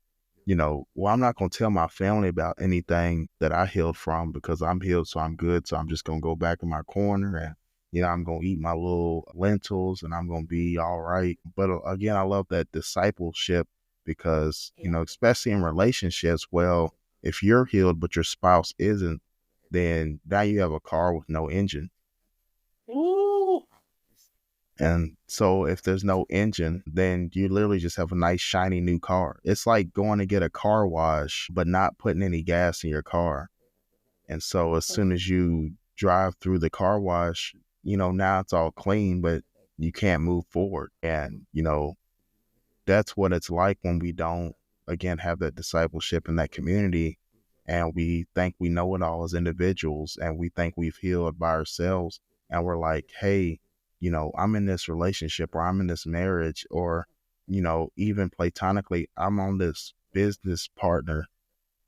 well, I'm not going to tell my family about anything that I healed from because I'm healed, so I'm good. So I'm just going to go back in my corner and, I'm going to eat my little lentils and I'm going to be all right. But again, I love that discipleship because, especially in relationships, well, if you're healed, but your spouse isn't, then now you have a car with no engine. Ooh. And so if there's no engine, then you literally just have a nice shiny new car. It's like going to get a car wash, but not putting any gas in your car. And so as soon as you drive through the car wash, now it's all clean, but you can't move forward. And, that's what it's like when we don't, again, have that discipleship in that community. And we think we know it all as individuals and we think we've healed by ourselves. And we're like, hey, I'm in this relationship or I'm in this marriage or, even platonically, I'm on this business partner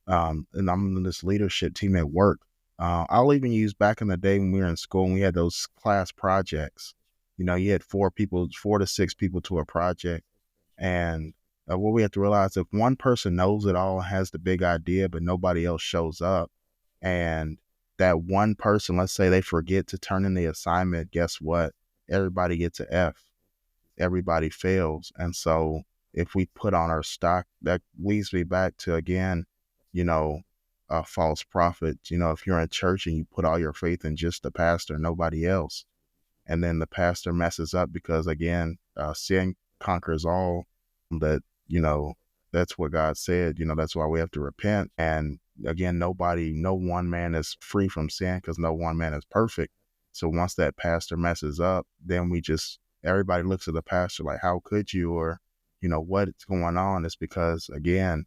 and I'm in this leadership team at work. I'll even use back in the day when we were in school and we had those class projects. You had 4 to 6 people to a project. And what we have to realize, if one person knows it all, has the big idea, but nobody else shows up, and that one person, let's say they forget to turn in the assignment, guess what? everybody gets an F. Everybody fails. And so if we put on our stock, that leads me back to, again, you know, a false prophet. You know, if you're in church and you put all your faith in just the pastor, nobody else, and then the pastor messes up because, again, sin conquers all, that, you know, that's what God said. You know, that's why we have to repent. And again, no one man is free from sin, because no one man is perfect. So once that pastor messes up, then everybody looks at the pastor like, how could you? Or, you know, what's going on? It's because, again,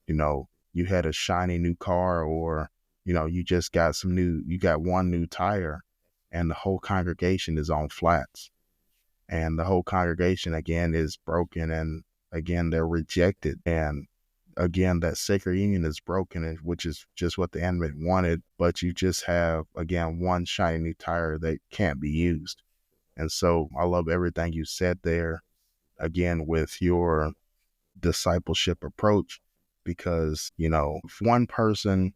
you know, you had a shiny new car, or, you know, you got one new tire, and the whole congregation is on flats, and the whole congregation, again, is broken, and again, they're rejected. And again, that sacred union is broken, which is just what the enemy wanted. But you just have, again, one shiny new tire that can't be used. And so I love everything you said there, again, with your discipleship approach, because, you know, if one person,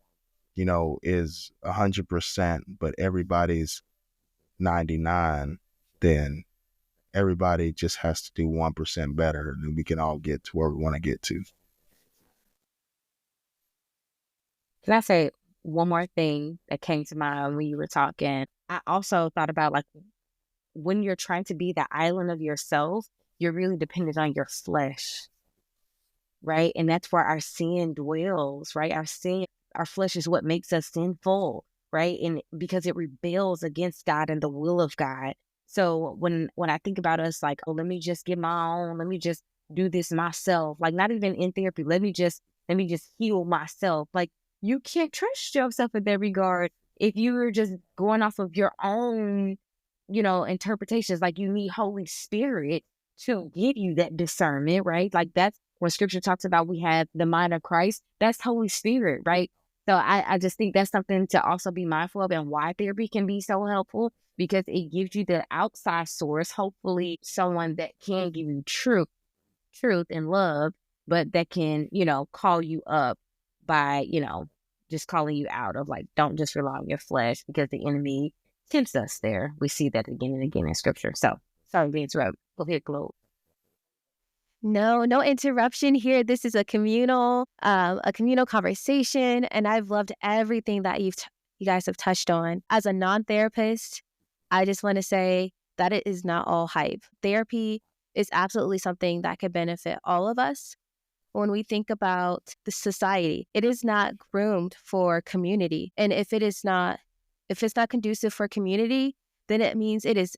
you know, is 100%, but everybody's 99, then everybody just has to do 1% better, and we can all get to where we want to get to. Can I say one more thing that came to mind when you were talking? I also thought about, like, when you're trying to be the island of yourself, you're really dependent on your flesh, right? And that's where our sin dwells, right? Our flesh is what makes us sinful, right? And because it rebels against God and the will of God. So when I think about us, like, oh, let me just get my own, let me just do this myself, like, not even in therapy, let me just heal myself. Like, you can't trust yourself in that regard if you are just going off of your own, you know, interpretations. Like, you need Holy Spirit to give you that discernment, right? Like, that's when scripture talks about we have the mind of Christ. That's Holy Spirit, right? So I just think that's something to also be mindful of, and why therapy can be so helpful, because it gives you the outside source, hopefully someone that can give you truth and love, but that can, you know, call you up by, you know, just calling you out of, like, don't just rely on your flesh, because the enemy tempts us there. We see that again and again in scripture. So sorry to interrupt. Go ahead, Globe. No interruption here. This is a communal conversation, and I've loved everything that you guys have touched on. As a non-therapist, I just want to say that it is not all hype. Therapy is absolutely something that could benefit all of us. When we think about the society, it is not groomed for community, and if it's not conducive for community, then it means it is,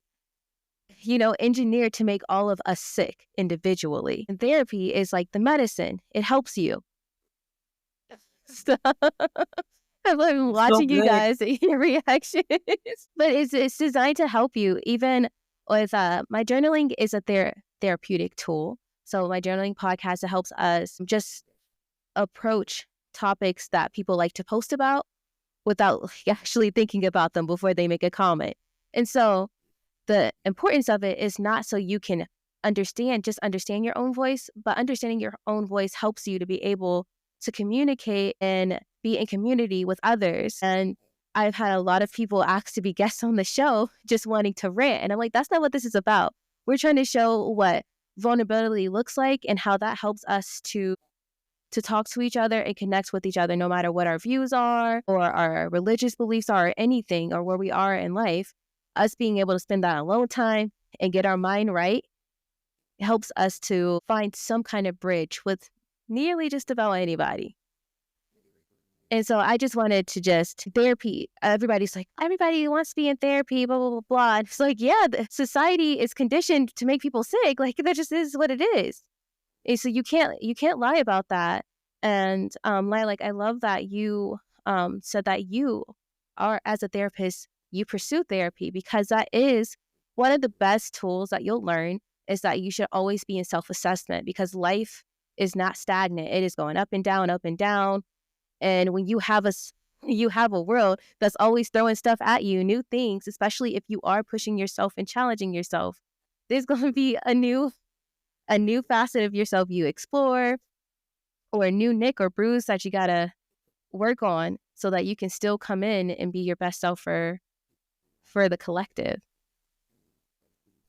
you know, engineered to make all of us sick individually. And therapy is like the medicine. It helps you. So, I'm watching you guys, your reactions. But it's designed to help you. Even with my journaling is a therapeutic tool. So my journaling podcast, it helps us just approach topics that people like to post about without actually thinking about them before they make a comment. And so the importance of it is not so you can understand your own voice, but understanding your own voice helps you to be able to communicate and be in community with others. And I've had a lot of people ask to be guests on the show just wanting to rant. And I'm like, that's not what this is about. We're trying to show what vulnerability looks like and how that helps us to talk to each other and connect with each other, no matter what our views are or our religious beliefs are or anything, or where we are in life. Us being able to spend that alone time and get our mind right helps us to find some kind of bridge with nearly just about anybody. And so I just wanted to therapy. Everybody's like, everybody wants to be in therapy, blah, blah, blah, blah. And it's like, yeah, the society is conditioned to make people sick. Like, that just is what it is. And so you can't lie about that. And Lilac, I love that you said that you are, as a therapist, you pursue therapy, because that is one of the best tools that you'll learn, is that you should always be in self-assessment, because life is not stagnant. It is going up and down, up and down. And when you have a world that's always throwing stuff at you, new things, especially if you are pushing yourself and challenging yourself, there's going to be a new facet of yourself you explore, or a new nick or bruise that you got to work on, so that you can still come in and be your best self for the collective.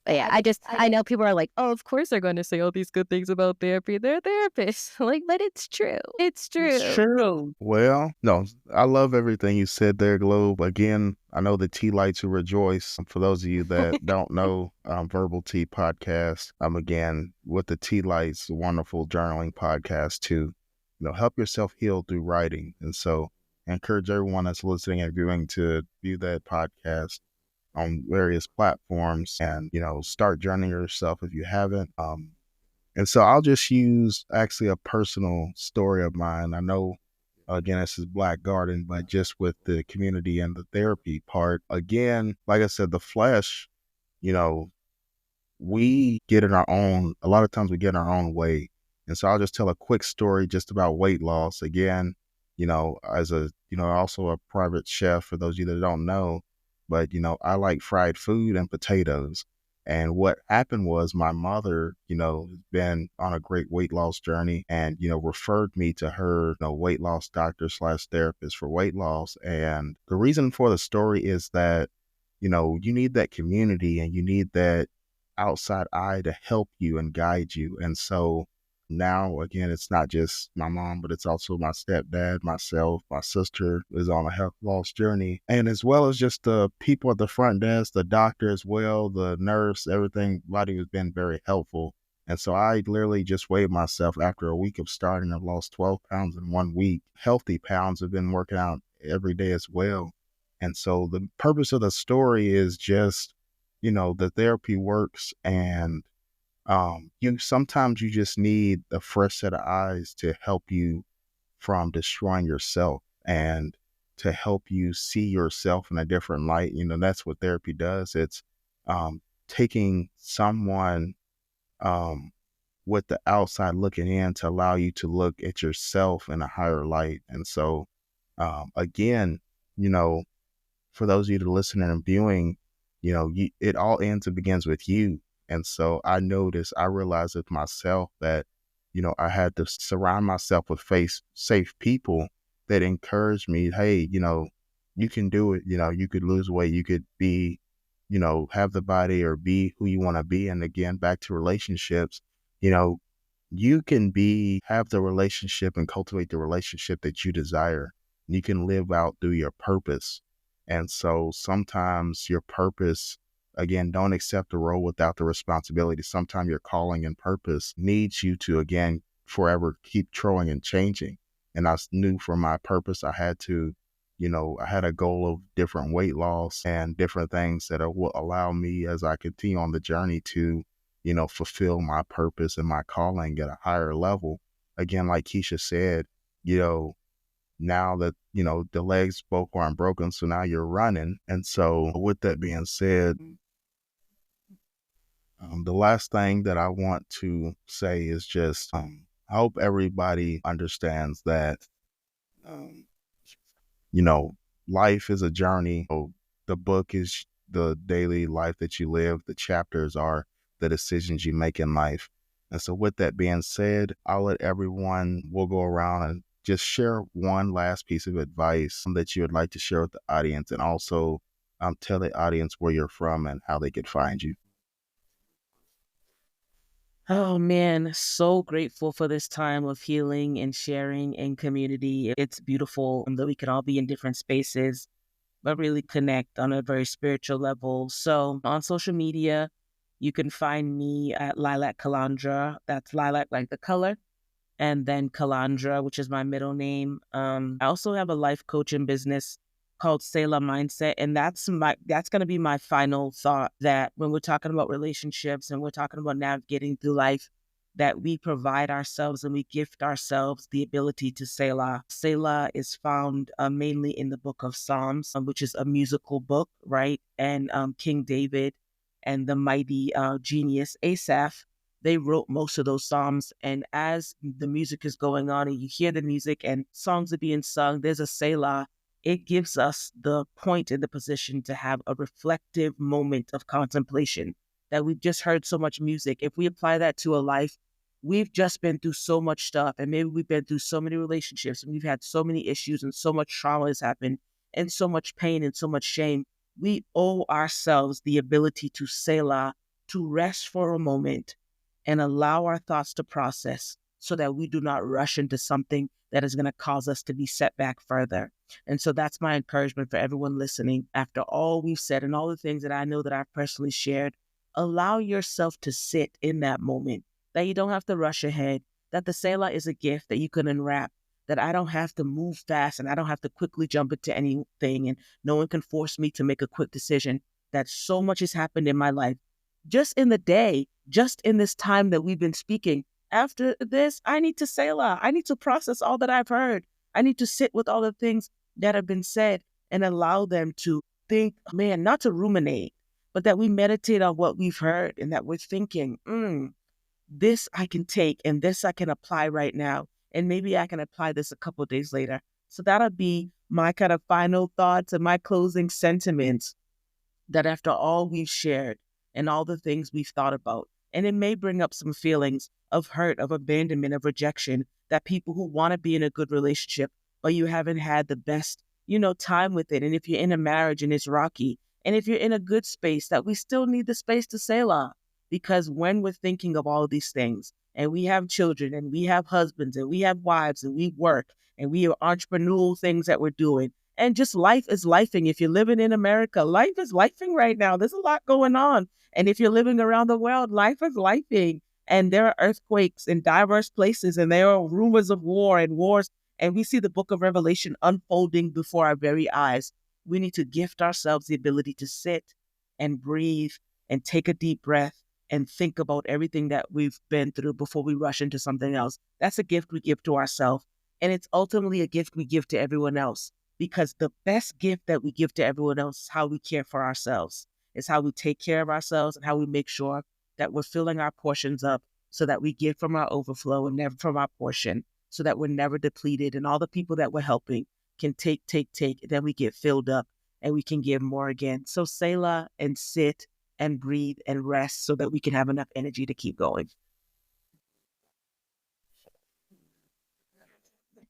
But yeah, I know people are like, oh, of course they're going to say all these good things about therapy. They're therapists. Like, but it's true. It's It's true. true. Well, no, I love everything you said there, Globe. Again, I know the tea lights who rejoice. For those of you that don't know, Verbal Tea Podcast, again, with the tea lights, a wonderful journaling podcast too. Help yourself heal through writing. And so I encourage everyone that's listening and viewing to view that podcast on various platforms and, start journaling yourself if you haven't. And so I'll just use actually a personal story of mine. I know, again, this is Black Garden, but just with the community and the therapy part, again, like I said, the flesh, you know, we get in a lot of times we get in our own way. And so I'll just tell a quick story just about weight loss. Again, as also a private chef for those of you that don't know, but, I like fried food and potatoes. And what happened was my mother, has been on a great weight loss journey and, referred me to her, weight loss doctor / therapist for weight loss. And the reason for the story is that, you need that community and you need that outside eye to help you and guide you. And so now, again, it's not just my mom, but it's also my stepdad, myself, my sister is on a health loss journey. And as well as just the people at the front desk, the doctor as well, the nurse, everybody has been very helpful. And so I literally just weighed myself after a week of starting. I've lost 12 pounds in 1 week. Healthy pounds. Have been working out every day as well. And so the purpose of the story is just, the therapy works, and sometimes you just need a fresh set of eyes to help you from destroying yourself and to help you see yourself in a different light. That's what therapy does. It's taking someone with the outside looking in to allow you to look at yourself in a higher light. And so again, for those of you that are listening and viewing, it all ends and begins with you. And so I realized with myself that, I had to surround myself with safe people that encouraged me. Hey, you can do it. You could lose weight. You could be, have the body or be who you want to be. And again, back to relationships, you can have the relationship and cultivate the relationship that you desire. You can live out through your purpose. And so sometimes your purpose, again, don't accept the role without the responsibility. Sometimes your calling and purpose needs you to, again, forever keep growing and changing. And I knew for my purpose, I had to, I had a goal of different weight loss and different things that will allow me as I continue on the journey to, fulfill my purpose and my calling at a higher level. Again, like Keisha said, now that, the legs both aren't broken, so now you're running. And so with that being said, the last thing that I want to say is just, I hope everybody understands that, life is a journey. The book is the daily life that you live. The chapters are the decisions you make in life. And so with that being said, we'll go around and just share one last piece of advice that you would like to share with the audience, and also tell the audience where you're from and how they could find you. Oh man, so grateful for this time of healing and sharing and community. It's beautiful that we can all be in different spaces, but really connect on a very spiritual level. So on social media, you can find me at Lilac Calandra. That's lilac like the color. And then Calandra, which is my middle name. I also have a life coaching business called Selah Mindset, and that's going to be my final thought, that when we're talking about relationships and we're talking about navigating through life, that we provide ourselves and we gift ourselves the ability to Selah. Selah is found mainly in the book of Psalms, which is a musical book, right? And King David and the mighty genius Asaph, they wrote most of those Psalms. And as the music is going on and you hear the music and songs are being sung, there's a Selah. It gives us the point and the position to have a reflective moment of contemplation, that we've just heard so much music. If we apply that to a life, we've just been through so much stuff, and maybe we've been through so many relationships, and we've had so many issues, and so much trauma has happened, and so much pain and so much shame. We owe ourselves the ability to Selah, to rest for a moment and allow our thoughts to process so that we do not rush into something that is going to cause us to be set back further. And so that's my encouragement for everyone listening. After all we've said and all the things that I know that I've personally shared, allow yourself to sit in that moment, that you don't have to rush ahead, that the Selah is a gift that you can unwrap, that I don't have to move fast and I don't have to quickly jump into anything and no one can force me to make a quick decision, that so much has happened in my life. Just in the day, just in this time that we've been speaking, after this, I need to Selah. I need to process all that I've heard. I need to sit with all the things that have been said and allow them to think, man, not to ruminate, but that we meditate on what we've heard and that we're thinking, this I can take and this I can apply right now. And maybe I can apply this a couple of days later. So that'll be my kind of final thoughts and my closing sentiments, that after all we've shared and all the things we've thought about, and it may bring up some feelings of hurt, of abandonment, of rejection, that people who want to be in a good relationship, but you haven't had the best, time with it. And if you're in a marriage and it's rocky, and if you're in a good space, that we still need the space to Selah. Because when we're thinking of all of these things, and we have children, and we have husbands, and we have wives, and we work, and we have entrepreneurial things that we're doing, and just life is lifing. If you're living in America, life is lifing right now. There's a lot going on. And if you're living around the world, life is lifing. And there are earthquakes in diverse places, and there are rumors of war and wars. And we see the book of Revelation unfolding before our very eyes. We need to gift ourselves the ability to sit and breathe and take a deep breath and think about everything that we've been through before we rush into something else. That's a gift we give to ourselves. And it's ultimately a gift we give to everyone else, because the best gift that we give to everyone else is how we care for ourselves. It's how we take care of ourselves and how we make sure that we're filling our portions up so that we give from our overflow and never from our portion, so that we're never depleted. And all the people that we're helping can take, and then we get filled up and we can give more again. So Selah and sit and breathe and rest so that we can have enough energy to keep going.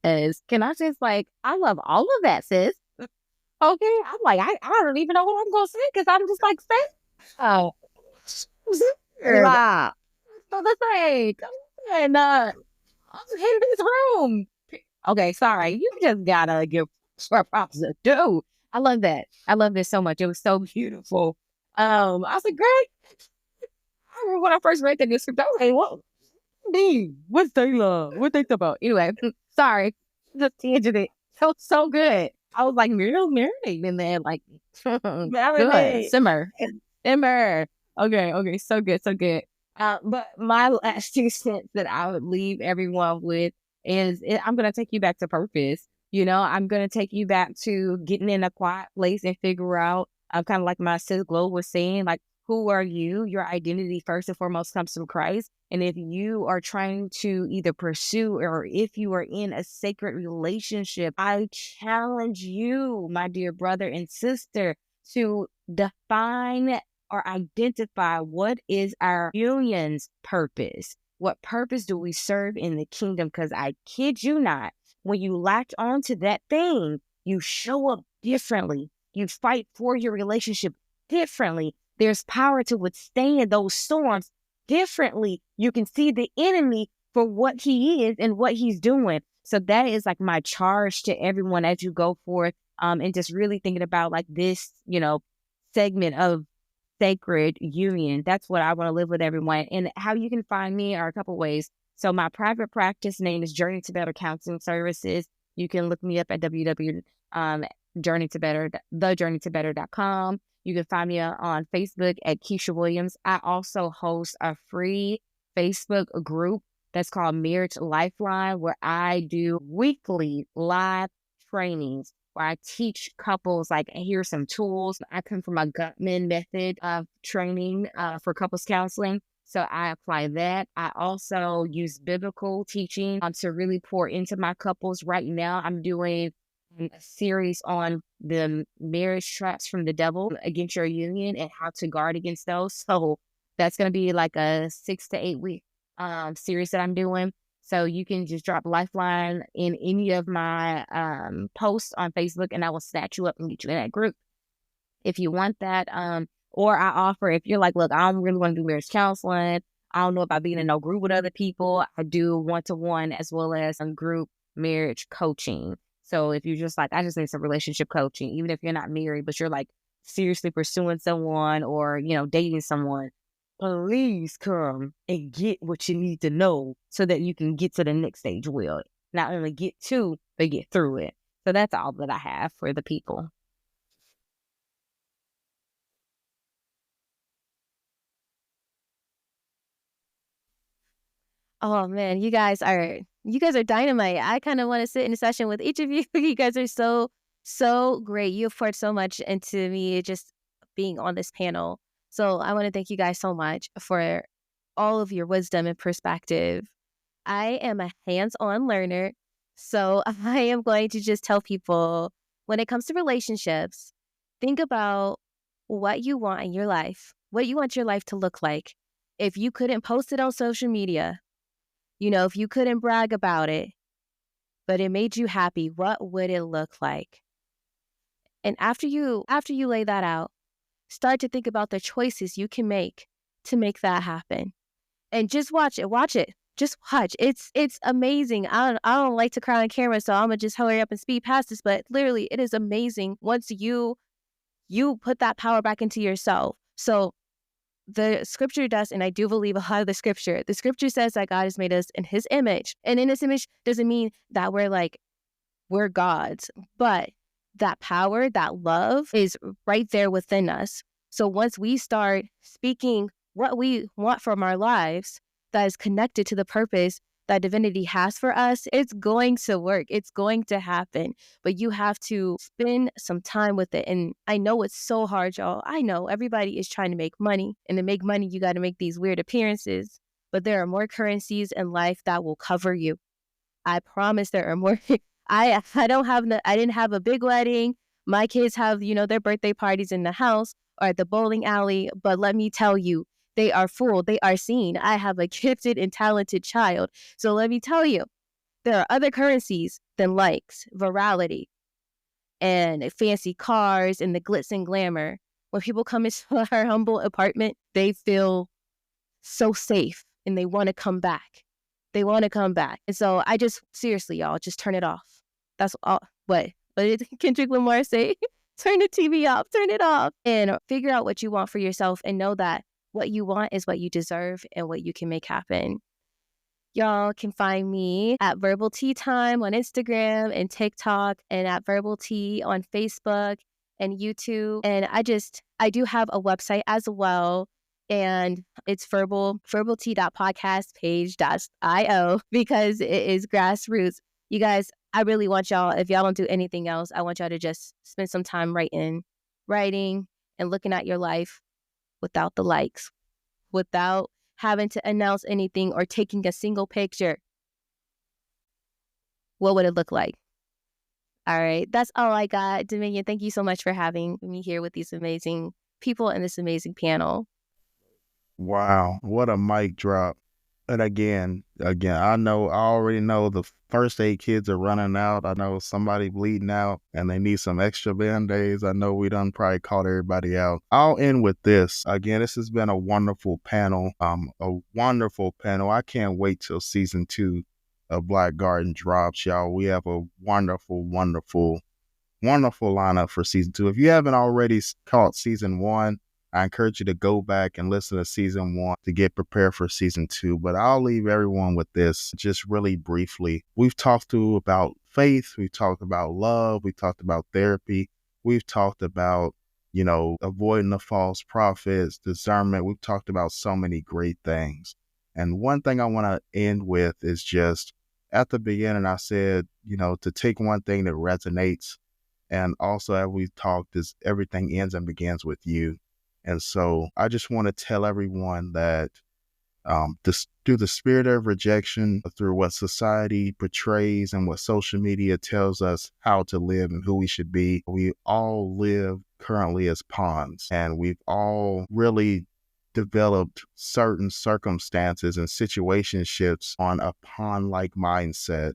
Can I just I love all of that, sis. Okay, I'm I don't even know what I'm gonna say because I'm just say, oh, wow. So let's say, and I'm in this room. Okay, sorry, you just gotta give props to do. I love that. I love this so much. It was so beautiful. I was like, great. I remember when I first read that script, I was like, what? What's Taylor? What they about? Anyway, sorry, just tangent it. So good. I was marinating in there, good. Simmer. Okay, so good. But my last 2 cents that I would leave everyone with is I'm gonna take you back to purpose. I'm gonna take you back to getting in a quiet place and figure out, kind of like my sis Glow was saying, who are you? Your identity first and foremost comes from Christ. And if you are trying to either pursue or if you are in a sacred relationship, I challenge you, my dear brother and sister, to define or identify what is our union's purpose. What purpose do we serve in the kingdom? Because I kid you not, when you latch onto that thing, you show up differently. You fight for your relationship differently. There's power to withstand those storms differently. You can see the enemy for what he is and what he's doing. So that is my charge to everyone as you go forth, and just really thinking about this, segment of sacred union. That's what I want to live with everyone. And how you can find me are a couple ways. So my private practice name is Journey to Better Counseling Services. You can look me up at thejourneytobetter.com. You can find me on Facebook at Keisha Williams. I also host a free Facebook group that's called Marriage Lifeline, where I do weekly live trainings where I teach couples, here's some tools. I come from a Gutman method of training for couples counseling. So I apply that. I also use biblical teaching to really pour into my couples. Right now, I'm doing a series on the marriage traps from the devil against your union and how to guard against those. So that's going to be a 6 to 8 week series that I'm doing. So you can just drop Lifeline in any of my posts on Facebook and I will snatch you up and get you in that group if you want that. Or I offer, if you're like, look, I don't really want to do marriage counseling. I don't know about being in no group with other people. I do one-to-one as well as some group marriage coaching. So if you're just like, I just need some relationship coaching, even if you're not married, but you're like seriously pursuing someone or, dating someone, please come and get what you need to know so that you can get to the next stage well. Not only get to, but get through it. So that's all that I have for the people. Oh man, you guys are dynamite. I kind of want to sit in a session with each of you. You guys are so great. You have poured so much into me just being on this panel. So I want to thank you guys so much for all of your wisdom and perspective. I am a hands-on learner, so I am going to just tell people when it comes to relationships, think about what you want in your life, what you want your life to look like. If you couldn't post it on social media, if you couldn't brag about it, but it made you happy, what would it look like? And after you lay that out, start to think about the choices you can make to make that happen. And just watch it. Watch it. Just watch. It's amazing. I don't like to cry on camera, so I'm gonna just hurry up and speed past this. But literally, it is amazing once you put that power back into yourself. So the scripture does, and I do believe a lot of the scripture says that God has made us in his image. And in his image doesn't mean that we're gods, but that power, that love is right there within us. So once we start speaking what we want from our lives that is connected to the purpose that divinity has for us, it's going to work. It's going to happen. But you have to spend some time with it. And I know it's so hard, y'all. I know everybody is trying to make money. And to make money, you got to make these weird appearances. But there are more currencies in life that will cover you. I promise there are more. I didn't have a big wedding. My kids have, their birthday parties in the house or at the bowling alley. But let me tell you, they are full. They are seen. I have a gifted and talented child. So let me tell you, there are other currencies than likes, virality, and fancy cars and the glitz and glamour. When people come into our humble apartment, they feel so safe and they want to come back. They want to come back. And so I just, seriously, y'all, just turn it off. That's all. What did Kendrick Lamar say? Turn the TV off, turn it off, and figure out what you want for yourself and know that what you want is what you deserve and what you can make happen. Y'all can find me at Verbal Tea Time on Instagram and TikTok, and at Verbal Tea on Facebook and YouTube. And I do have a website as well. And it's verbaltea.podcastpage.io because it is grassroots. You guys, I really want y'all, if y'all don't do anything else, I want y'all to just spend some time writing and looking at your life without the likes, without having to announce anything or taking a single picture. What would it look like? All right, that's all I got. Dominion, thank you so much for having me here with these amazing people and this amazing panel. Wow, what a mic drop. And again, I already know the first aid kids are running out. I know somebody bleeding out and they need some extra Band-Aids. I know we done probably caught everybody out. I'll end with this. Again, this has been a wonderful panel. I can't wait till season 2 of Black Garden drops, y'all. We have a wonderful lineup for season 2. If you haven't already caught season 1, I encourage you to go back and listen to season 1 to get prepared for season 2. But I'll leave everyone with this just really briefly. We've talked about faith. We've talked about love. We've talked about therapy. We've talked about, avoiding the false prophets, discernment. We've talked about so many great things. And one thing I want to end with is just at the beginning, I said, to take one thing that resonates. And also, as we've talked, is everything ends and begins with you. And so I just want to tell everyone that through the spirit of rejection, through what society portrays and what social media tells us how to live and who we should be, we all live currently as pawns. And we've all really developed certain circumstances and situationships on a pawn-like mindset,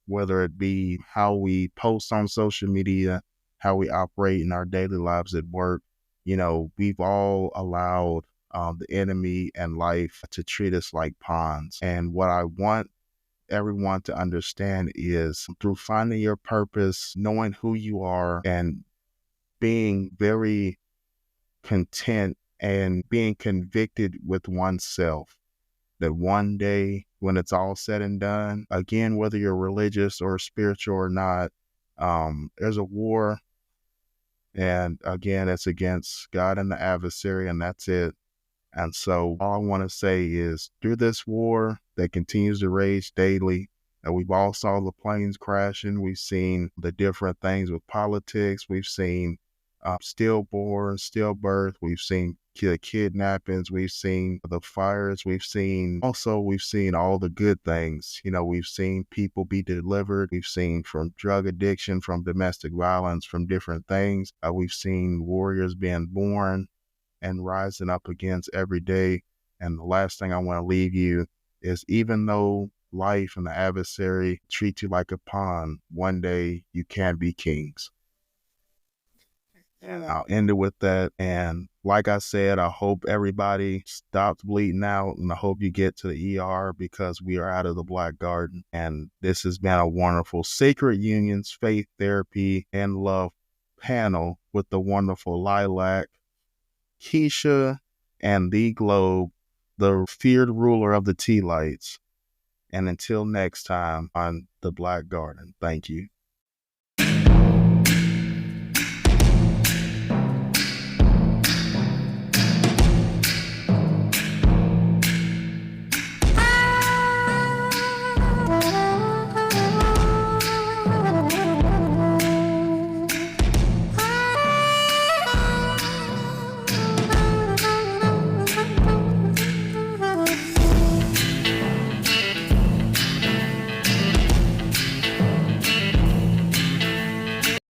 whether it be how we post on social media, how we operate in our daily lives at work, We've all allowed the enemy and life to treat us like pawns. And what I want everyone to understand is through finding your purpose, knowing who you are, and being very content and being convicted with oneself, that one day when it's all said and done, again, whether you're religious or spiritual or not, there's a war. And again, it's against God and the adversary, and that's it. And so all I want to say is through this war that continues to rage daily, and we've all saw the planes crashing. We've seen the different things with politics. We've seen stillborn, stillbirth. We've seen kidnappings. We've seen the fires. We've seen all the good things. We've seen people be delivered. We've seen from drug addiction, from domestic violence, from different things. We've seen warriors being born and rising up against every day. And the last thing I want to leave you is, even though life and the adversary treat you like a pawn, one day you can be kings. And I'll end it with that. And like I said, I hope everybody stops bleeding out, and I hope you get to the ER, because we are out of the Black Garden. And this has been a wonderful Sacred Unions, Faith, Therapy, and Love panel with the wonderful Lilac, Keisha, and the Globe, the feared ruler of the tea lights. And until next time on the Black Garden, thank you.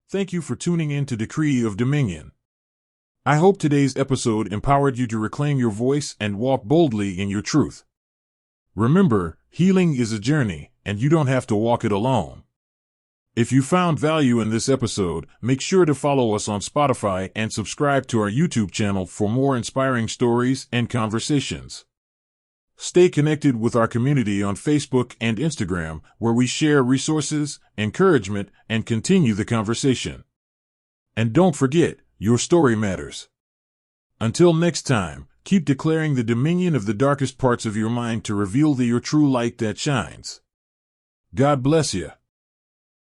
Thank you for tuning in to Decree of Dominion. I hope today's episode empowered you to reclaim your voice and walk boldly in your truth. Remember, healing is a journey, and you don't have to walk it alone. If you found value in this episode, make sure to follow us on Spotify and subscribe to our YouTube channel for more inspiring stories and conversations. Stay connected with our community on Facebook and Instagram, where we share resources, encouragement, and continue the conversation. And don't forget, your story matters. Until next time, keep declaring the dominion of the darkest parts of your mind to reveal your true light that shines. God bless you.